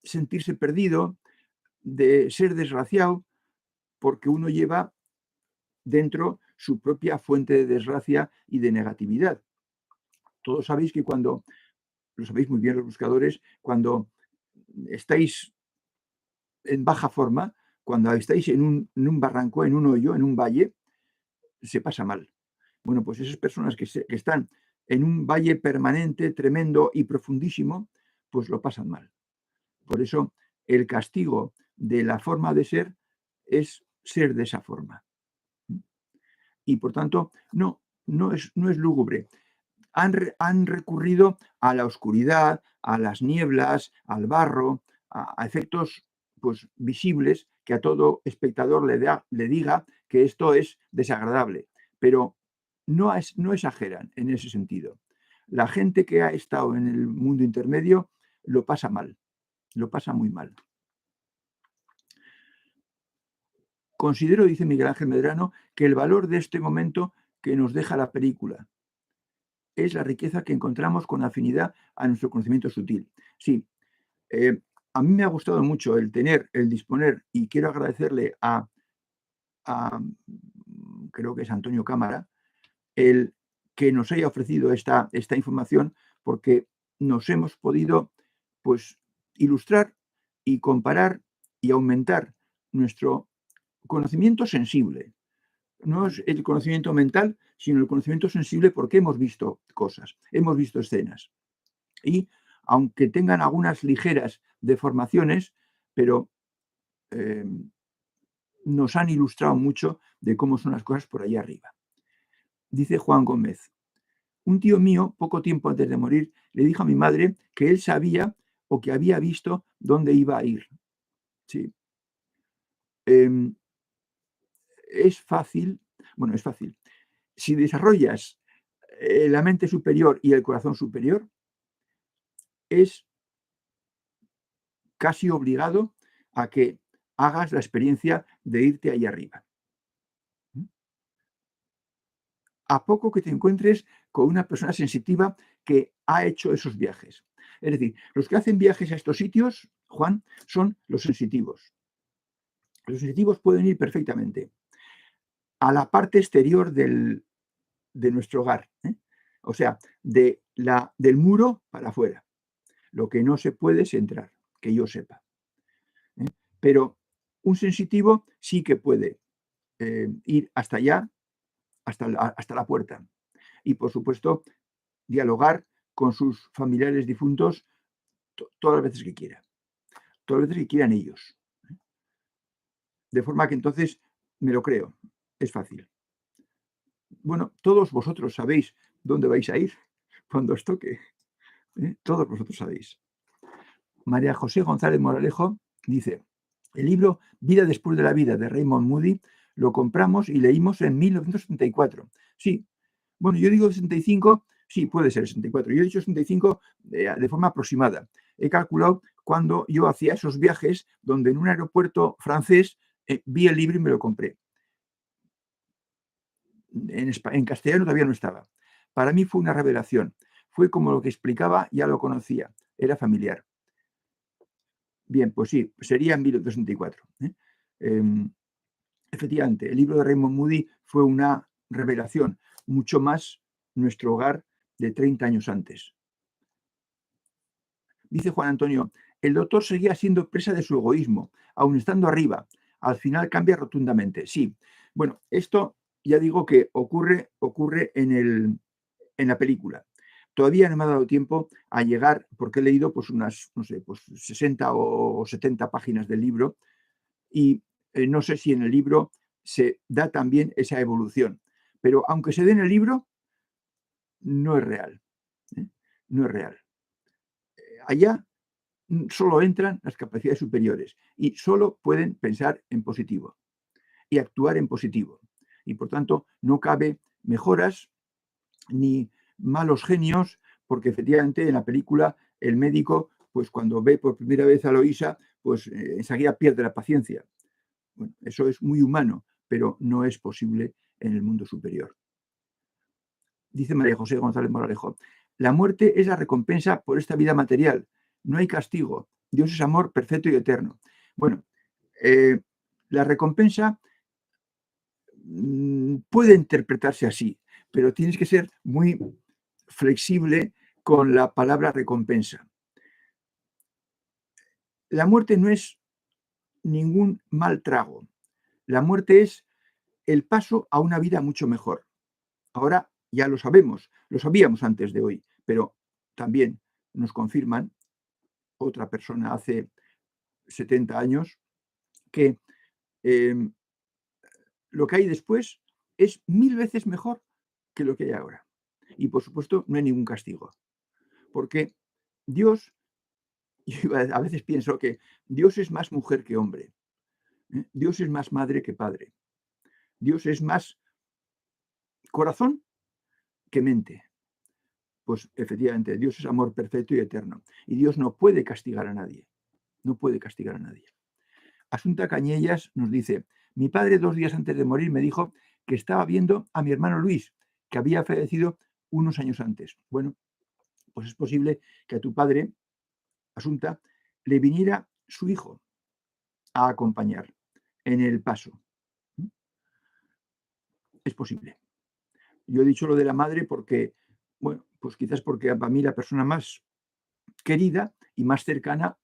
sentirse perdido, de ser desgraciado, porque uno lleva dentro su propia fuente de desgracia y de negatividad. Todos sabéis que lo sabéis muy bien los buscadores, cuando estáis en baja forma, cuando estáis en un barranco, en un hoyo, en un valle, se pasa mal. Bueno, pues esas personas que están en un valle permanente, tremendo y profundísimo, pues lo pasan mal. Por eso el castigo de la forma de ser es ser de esa forma. Y por tanto, no es lúgubre. Han recurrido a la oscuridad, a las nieblas, al barro, a efectos pues, visibles que a todo espectador le diga que esto es desagradable. Pero no exageran en ese sentido. La gente que ha estado en el mundo intermedio lo pasa mal, lo pasa muy mal. Considero, dice Miguel Ángel Medrano, que el valor de este momento que nos deja la película es la riqueza que encontramos con afinidad a nuestro conocimiento sutil. Sí, a mí me ha gustado mucho el disponer, y quiero agradecerle a creo que es Antonio Cámara, el que nos haya ofrecido esta información, porque nos hemos podido, pues, ilustrar y comparar y aumentar nuestro conocimiento sensible. No es el conocimiento mental, sino el conocimiento sensible, porque hemos visto cosas, hemos visto escenas. Y aunque tengan algunas ligeras deformaciones, pero nos han ilustrado mucho de cómo son las cosas por allá arriba. Dice Juan Gómez: un tío mío, poco tiempo antes de morir, le dijo a mi madre que él sabía o que había visto dónde iba a ir. Sí. Es fácil, bueno, es fácil. Si desarrollas la mente superior y el corazón superior, es casi obligado a que hagas la experiencia de irte ahí arriba. A poco que te encuentres con una persona sensitiva que ha hecho esos viajes. Es decir, los que hacen viajes a estos sitios, Juan, son los sensitivos. Los sensitivos pueden ir perfectamente a la parte exterior de nuestro hogar, ¿eh? O sea, del muro para afuera. Lo que no se puede es entrar, que yo sepa, ¿eh? Pero un sensitivo sí que puede ir hasta allá, hasta la puerta. Y, por supuesto, dialogar con sus familiares difuntos todas las veces que quiera, todas las veces que quieran ellos. De forma que entonces me lo creo, es fácil. Bueno, todos vosotros sabéis dónde vais a ir cuando os toque, ¿eh? Todos vosotros sabéis. María José González Moralejo dice: el libro Vida después de la vida de Raymond Moody lo compramos y leímos en 1974. Sí, bueno, yo digo 65, sí, puede ser 64. Yo he dicho 65 de forma aproximada. He calculado cuando yo hacía esos viajes donde en un aeropuerto francés vi el libro y me lo compré. En castellano todavía no estaba. Para mí fue una revelación. Fue como lo que explicaba, ya lo conocía, era familiar. Bien, pues sí, sería en 1964. Efectivamente, el libro de Raymond Moody fue una revelación, mucho más nuestro hogar de 30 años antes. Dice Juan Antonio: el doctor seguía siendo presa de su egoísmo, aun estando arriba. Al final cambia rotundamente. Sí, bueno, esto ya digo que ocurre en la película. Todavía no me ha dado tiempo a llegar, porque he leído pues unas, no sé, pues 60 o 70 páginas del libro, y no sé si en el libro se da también esa evolución. Pero aunque se dé en el libro, no es real, ¿eh? No es real. Allá solo entran las capacidades superiores y solo pueden pensar en positivo y actuar en positivo. Y por tanto, no cabe mejoras ni malos genios, porque efectivamente en la película el médico, pues cuando ve por primera vez a Loisa, pues enseguida pierde la paciencia. Bueno, eso es muy humano, pero no es posible en el mundo superior. Dice María José González Moralejo: la muerte es la recompensa por esta vida material. No hay castigo. Dios es amor perfecto y eterno. Bueno, la recompensa puede interpretarse así, pero tienes que ser muy flexible con la palabra recompensa. La muerte no es ningún mal trago. La muerte es el paso a una vida mucho mejor. Ahora ya lo sabemos, lo sabíamos antes de hoy, pero también nos confirman otra persona hace 70 años que lo que hay después es 1000 veces mejor que lo que hay ahora. Y por supuesto no hay ningún castigo, porque Dios, yo a veces pienso que Dios es más mujer que hombre, ¿eh? Dios es más madre que padre, Dios es más corazón que mente. Pues efectivamente, Dios es amor perfecto y eterno. Y Dios no puede castigar a nadie. No puede castigar a nadie. Asunta Cañellas nos dice: mi padre 2 días antes de morir me dijo que estaba viendo a mi hermano Luis, que había fallecido unos años antes. Bueno, pues es posible que a tu padre, Asunta, le viniera su hijo a acompañar en el paso. Es posible. Yo he dicho lo de la madre porque, bueno, pues quizás porque para mí la persona más querida y más cercana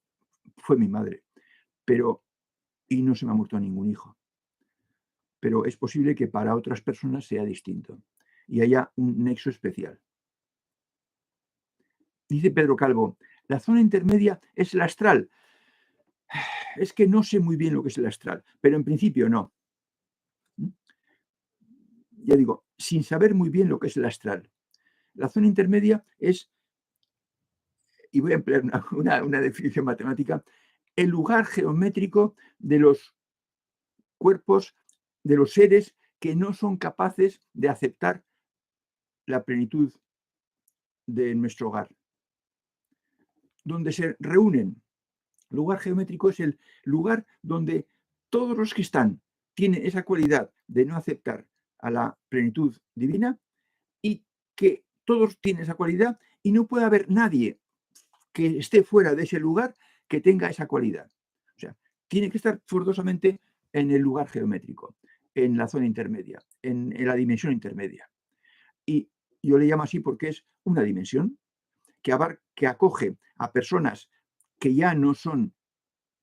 fue mi madre, pero y no se me ha muerto ningún hijo. Pero es posible que para otras personas sea distinto y haya un nexo especial. Dice Pedro Calvo, la zona intermedia es el astral. Es que no sé muy bien lo que es el astral, pero en principio no. Ya digo, sin saber muy bien lo que es el astral. La zona intermedia es, y voy a emplear una definición matemática, el lugar geométrico de los cuerpos, de los seres que no son capaces de aceptar la plenitud de nuestro hogar. Donde se reúnen. Lugar geométrico es el lugar donde todos los que están tienen esa cualidad de no aceptar a la plenitud divina y que todos tienen esa cualidad y no puede haber nadie que esté fuera de ese lugar que tenga esa cualidad. O sea, tiene que estar forzosamente en el lugar geométrico, en la zona intermedia, en la dimensión intermedia. Y yo le llamo así porque es una dimensión que acoge a personas que ya no son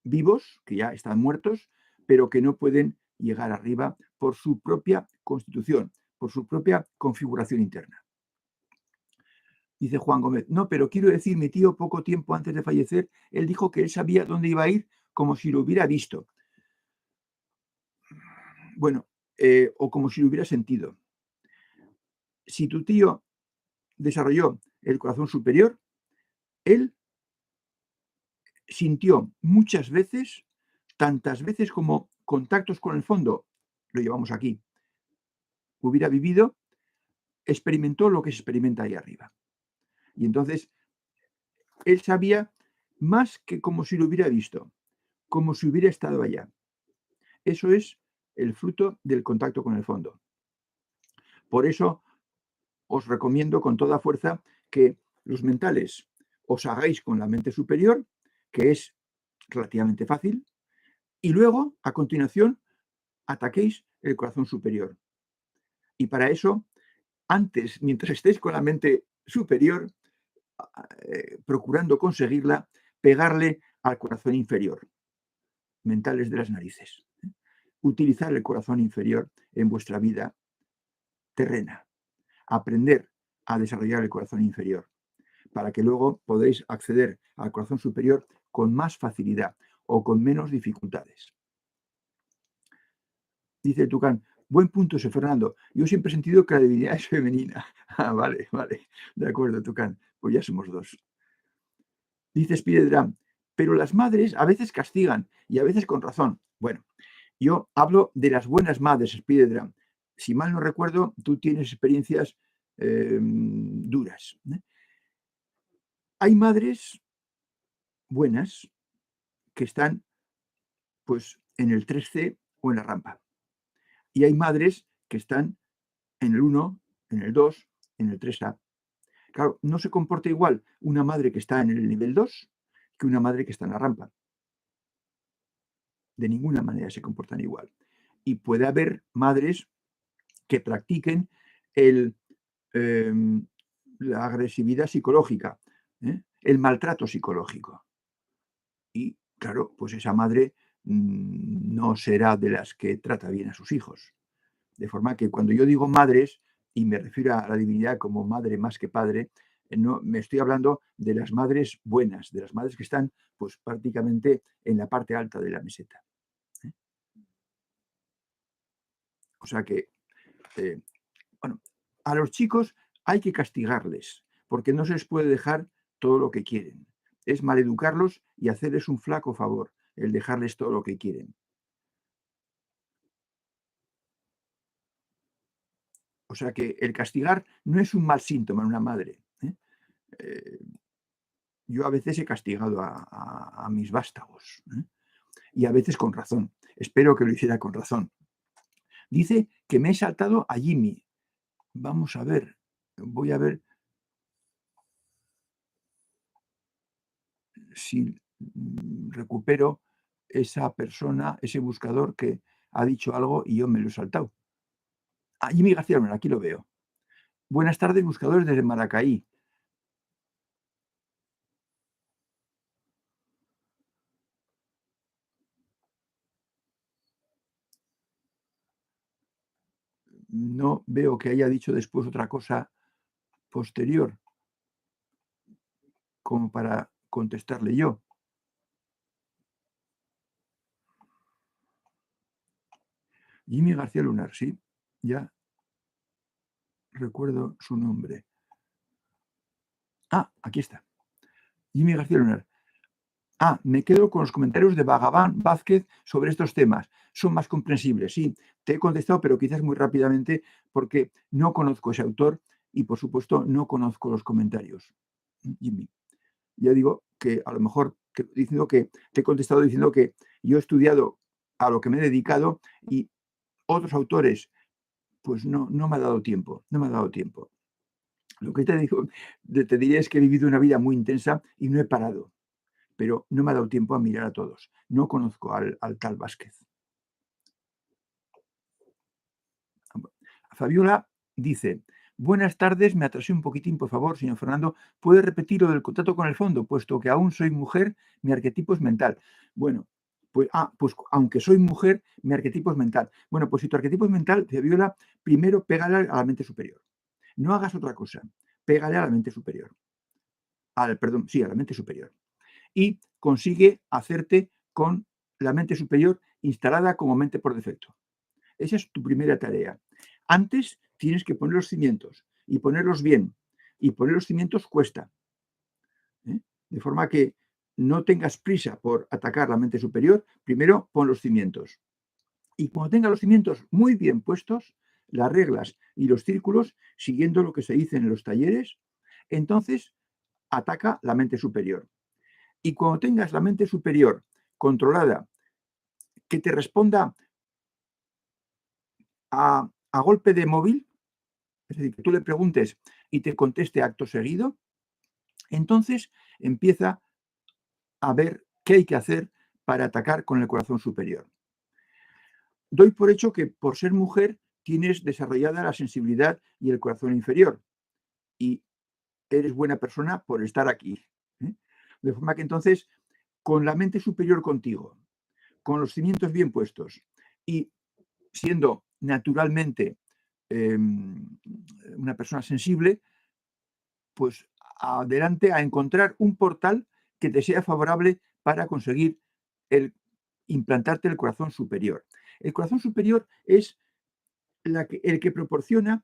vivos, que ya están muertos, pero que no pueden llegar arriba por su propia constitución, por su propia configuración interna. Dice Juan Gómez, no, pero quiero decir, mi tío poco tiempo antes de fallecer, él dijo que él sabía dónde iba a ir como si lo hubiera visto. Bueno, o como si lo hubiera sentido. Si tu tío desarrolló el corazón superior, él sintió muchas veces, tantas veces como contactos con el fondo, lo llevamos aquí, hubiera vivido, experimentó lo que se experimenta ahí arriba. Y entonces, él sabía más que como si lo hubiera visto, como si hubiera estado allá. Eso es el fruto del contacto con el fondo. Por eso os recomiendo con toda fuerza que los mentales os hagáis con la mente superior, que es relativamente fácil, y luego, a continuación, ataquéis el corazón superior. Y para eso, antes, mientras estéis con la mente superior, procurando conseguirla, pegarle al corazón inferior, mentales de las narices. Utilizar el corazón inferior en vuestra vida terrena. Aprender a desarrollar el corazón inferior para que luego podáis acceder al corazón superior con más facilidad o con menos dificultades. Dice el Tucán, buen punto ese, Fernando. Yo siempre he sentido que la divinidad es femenina. Ah, vale, vale. De acuerdo, Tucán. Pues ya somos dos. Dice Spiridram, pero las madres a veces castigan y a veces con razón. Bueno, yo hablo de las buenas madres, Spiridram. Si mal no recuerdo, tú tienes experiencias duras. Hay madres buenas que están pues en el 3C o en la rampa. Y hay madres que están en el 1, en el 2, en el 3A. Claro, no se comporta igual una madre que está en el nivel 2 que una madre que está en la rampa. De ninguna manera se comportan igual. Y puede haber madres que practiquen el, eh, la agresividad psicológica, el maltrato psicológico. Y claro, pues esa madre no será de las que trata bien a sus hijos. De forma que cuando yo digo madres, y me refiero a la divinidad como madre más que padre, no, me estoy hablando de las madres buenas, de las madres que están pues prácticamente en la parte alta de la meseta. O sea que, bueno, a los chicos hay que castigarles, porque no se les puede dejar todo lo que quieren. Es maleducarlos y hacerles un flaco favor, el dejarles todo lo que quieren. O sea que el castigar no es un mal síntoma en una madre. Yo a veces he castigado a mis vástagos, y a veces con razón. Espero que lo hiciera con razón. Dice que me he saltado a Jimmy. Vamos a ver, voy a ver si recupero esa persona, ese buscador que ha dicho algo y yo me lo he saltado. A Jimmy García Luna, aquí lo veo. Buenas tardes, buscadores desde Maracaí. No veo que haya dicho después otra cosa posterior como para contestarle yo. Jimmy García Lunar, sí, ya recuerdo su nombre. Ah, aquí está. Jimmy García Lunar. Ah, me quedo con los comentarios de Bhagavan Vázquez sobre estos temas. Son más comprensibles. Sí, te he contestado, pero quizás muy rápidamente porque no conozco ese autor y, por supuesto, no conozco los comentarios. Jimmy, ya digo que a lo mejor te he contestado diciendo que yo he estudiado a lo que me he dedicado y otros autores, pues no me ha dado tiempo, no me ha dado tiempo. Lo que te diré es que he vivido una vida muy intensa y no he parado, pero no me ha dado tiempo a mirar a todos. No conozco al tal Vázquez. Fabiola dice, buenas tardes, me atrasé un poquitín, por favor, señor Fernando, ¿puede repetir lo del contrato con el fondo? Puesto que aún soy mujer, mi arquetipo es mental. Bueno, pues aunque soy mujer, mi arquetipo es mental. Bueno, pues si tu arquetipo es mental, Fabiola, primero pégale a la mente superior. No hagas otra cosa, pégale a la mente superior. Perdón, sí, a la mente superior. Y consigue hacerte con la mente superior instalada como mente por defecto. Esa es tu primera tarea. Antes tienes que poner los cimientos y ponerlos bien. Y poner los cimientos cuesta. De forma que no tengas prisa por atacar la mente superior. Primero pon los cimientos. Y cuando tengas los cimientos muy bien puestos, las reglas y los círculos, siguiendo lo que se dice en los talleres, entonces ataca la mente superior. Y cuando tengas la mente superior controlada, que te responda a golpe de móvil, es decir, que tú le preguntes y te conteste acto seguido, entonces empieza a ver qué hay que hacer para atacar con el corazón superior. Doy por hecho que por ser mujer tienes desarrollada la sensibilidad y el corazón inferior y eres buena persona por estar aquí. De forma que entonces, con la mente superior contigo, con los cimientos bien puestos y siendo naturalmente una persona sensible, pues adelante a encontrar un portal que te sea favorable para conseguir implantarte el corazón superior. El corazón superior es el que proporciona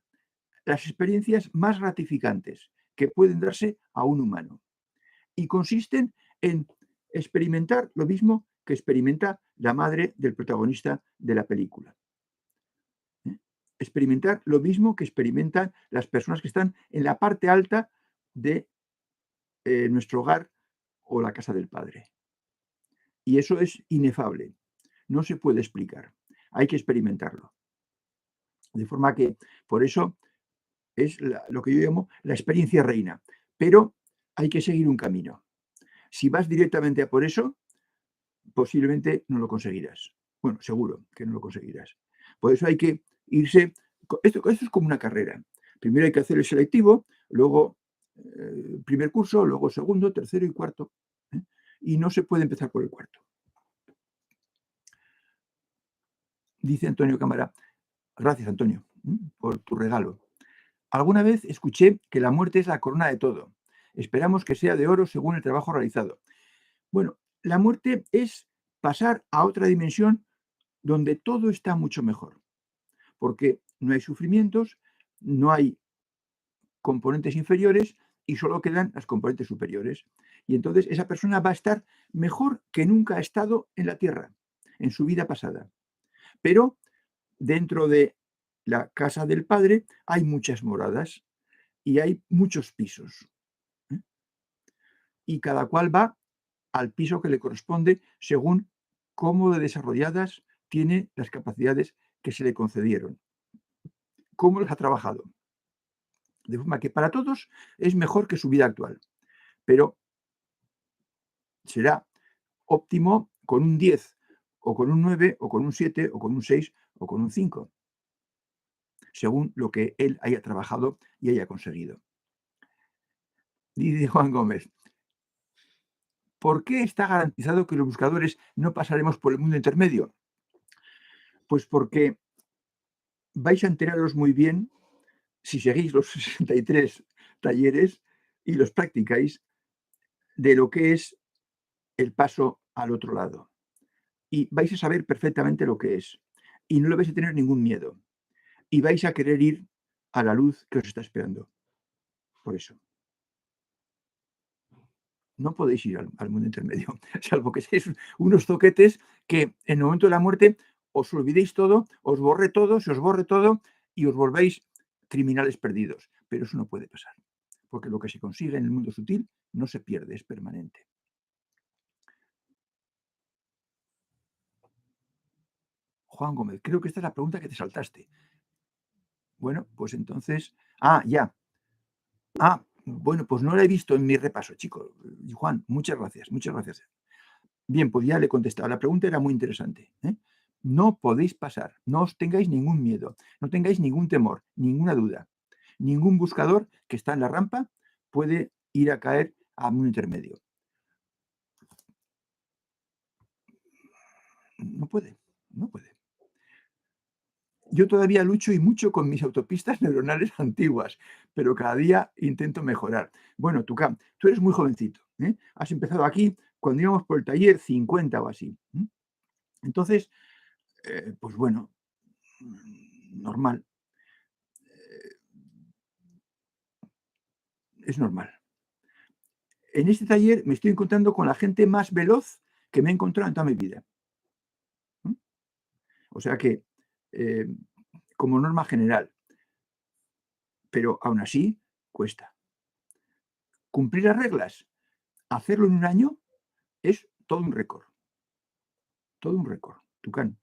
las experiencias más gratificantes que pueden darse a un humano y consisten en experimentar lo mismo que experimenta la madre del protagonista de la película. Experimentar lo mismo que experimentan las personas que están en la parte alta de nuestro hogar o la casa del Padre. Y eso es inefable, no se puede explicar, hay que experimentarlo. De forma que por eso es lo que yo llamo la experiencia reina, pero hay que seguir un camino. Si vas directamente a por eso, posiblemente no lo conseguirás. Bueno, seguro que no lo conseguirás. Por eso hay que irse, esto es como una carrera. Primero hay que hacer el selectivo, luego primer curso, luego segundo, tercero y cuarto. Y no se puede empezar por el cuarto. Dice Antonio Cámara, gracias Antonio por tu regalo. Alguna vez escuché que la muerte es la corona de todo. Esperamos que sea de oro según el trabajo realizado. Bueno, la muerte es pasar a otra dimensión donde todo está mucho mejor, porque no hay sufrimientos, no hay componentes inferiores y solo quedan las componentes superiores. Y entonces esa persona va a estar mejor que nunca ha estado en la Tierra, en su vida pasada. Pero dentro de la casa del Padre hay muchas moradas y hay muchos pisos. Y cada cual va al piso que le corresponde según cómo de desarrolladas tiene las capacidades que se le concedieron, cómo las ha trabajado. De forma que para todos es mejor que su vida actual, pero será óptimo con un 10 o con un 9 o con un 7 o con un 6 o con un 5. según lo que él haya trabajado y haya conseguido. Dice Juan Gómez, ¿por qué está garantizado que los buscadores no pasaremos por el mundo intermedio? Pues porque vais a enteraros muy bien, si seguís los 63 talleres y los practicáis, de lo que es el paso al otro lado. Y vais a saber perfectamente lo que es. Y no le vais a tener ningún miedo. Y vais a querer ir a la luz que os está esperando. Por eso. No podéis ir al mundo intermedio, salvo que seáis unos zoquetes que en el momento de la muerte os olvidéis todo, os borre todo, se os borre todo y os volvéis criminales perdidos. Pero eso no puede pasar, porque lo que se consigue en el mundo sutil no se pierde, es permanente. Juan Gómez, creo que esta es la pregunta que te saltaste. Bueno, pues entonces... ya. Bueno, pues no la he visto en mi repaso, chico. Juan, muchas gracias, muchas gracias. Bien, pues ya le he contestado. La pregunta era muy interesante. No podéis pasar, no os tengáis ningún miedo, no tengáis ningún temor, ninguna duda. Ningún buscador que está en la rampa puede ir a caer a un intermedio. No puede, no puede. Yo todavía lucho y mucho con mis autopistas neuronales antiguas, pero cada día intento mejorar. Bueno, Tucán, tú eres muy jovencito. Has empezado aquí cuando íbamos por el taller 50 o así. Entonces, pues bueno, normal. Es normal. En este taller me estoy encontrando con la gente más veloz que me he encontrado en toda mi vida. O sea que, como norma general, pero aún así cuesta. Cumplir las reglas, hacerlo en un año es todo un récord. Todo un récord. Tucán.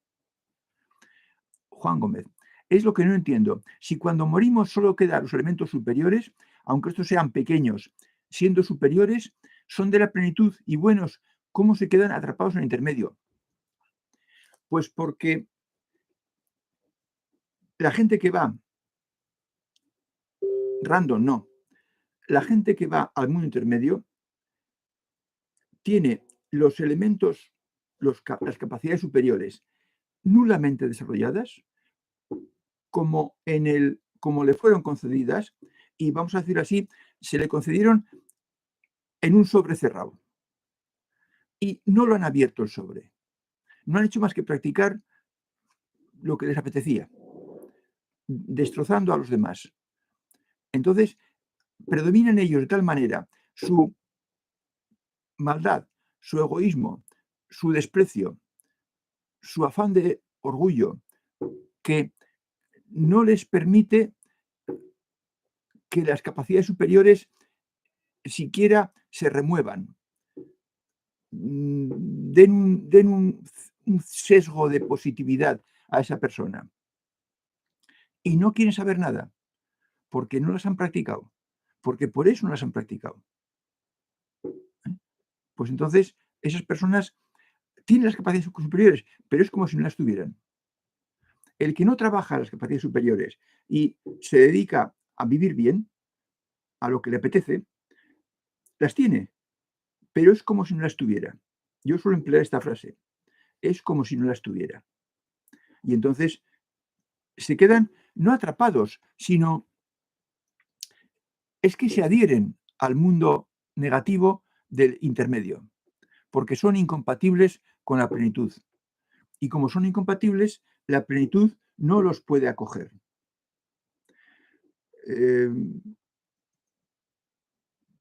Juan Gómez. Es lo que no entiendo. Si cuando morimos solo quedan los elementos superiores, aunque estos sean pequeños, siendo superiores, son de la plenitud y buenos, ¿cómo se quedan atrapados en el intermedio? Pues porque la gente que va random, no. La gente que va al mundo intermedio tiene los elementos, las capacidades superiores nulamente desarrolladas, como le fueron concedidas, y vamos a decir así, se le concedieron en un sobre cerrado. Y no lo han abierto el sobre. No han hecho más que practicar lo que les apetecía, destrozando a los demás. Entonces, predominan ellos de tal manera su maldad, su egoísmo, su desprecio, su afán de orgullo, que no les permite que las capacidades superiores siquiera se remuevan, den un sesgo de positividad a esa persona. Y no quieren saber nada, porque no las han practicado, porque por eso no las han practicado. Pues entonces esas personas tienen las capacidades superiores, pero es como si no las tuvieran. El que no trabaja las capacidades superiores y se dedica a vivir bien, a lo que le apetece, las tiene, pero es como si no las tuviera. Yo suelo emplear esta frase, es como si no las tuviera. Y entonces se quedan no atrapados, sino es que se adhieren al mundo negativo del intermedio, porque son incompatibles con la plenitud. Y como son incompatibles, la plenitud no los puede acoger.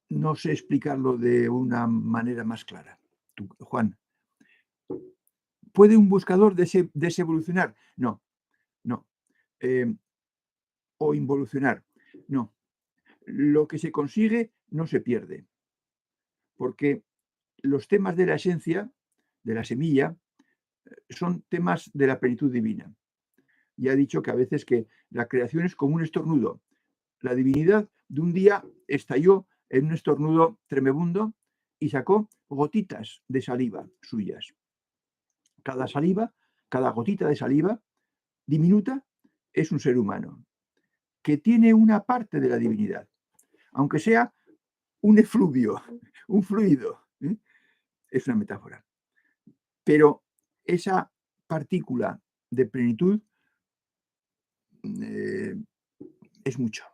No sé explicarlo de una manera más clara. Juan, ¿puede un buscador desevolucionar? No, no. O involucionar. No. Lo que se consigue no se pierde. Porque los temas de la esencia, de la semilla, son temas de la plenitud divina. Ya he dicho que a veces que la creación es como un estornudo. La divinidad de un día estalló en un estornudo tremebundo y sacó gotitas de saliva suyas. Cada saliva, cada gotita de saliva diminuta es un ser humano. que tiene una parte de la divinidad, aunque sea un efluvio, un fluido. Es una metáfora. Pero esa partícula de plenitud eh, es mucho.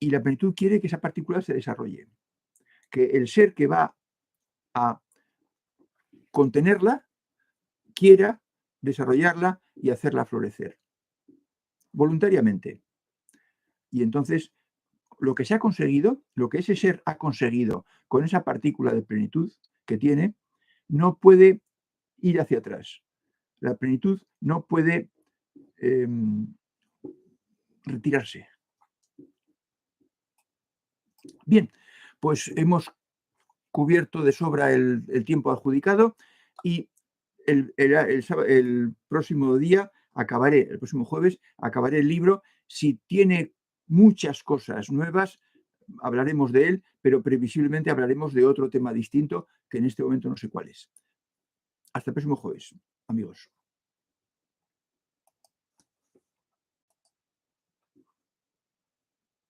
Y la plenitud quiere que esa partícula se desarrolle, que el ser que va a contenerla quiera desarrollarla y hacerla florecer voluntariamente. Y entonces, lo que se ha conseguido, lo que ese ser ha conseguido con esa partícula de plenitud que tiene, no puede ir hacia atrás. La plenitud no puede retirarse. Bien, pues hemos cubierto de sobra el tiempo adjudicado y el próximo día acabaré, el próximo jueves, acabaré el libro. Si tiene muchas cosas nuevas, hablaremos de él, pero previsiblemente hablaremos de otro tema distinto que en este momento no sé cuál es. Hasta el próximo jueves, amigos.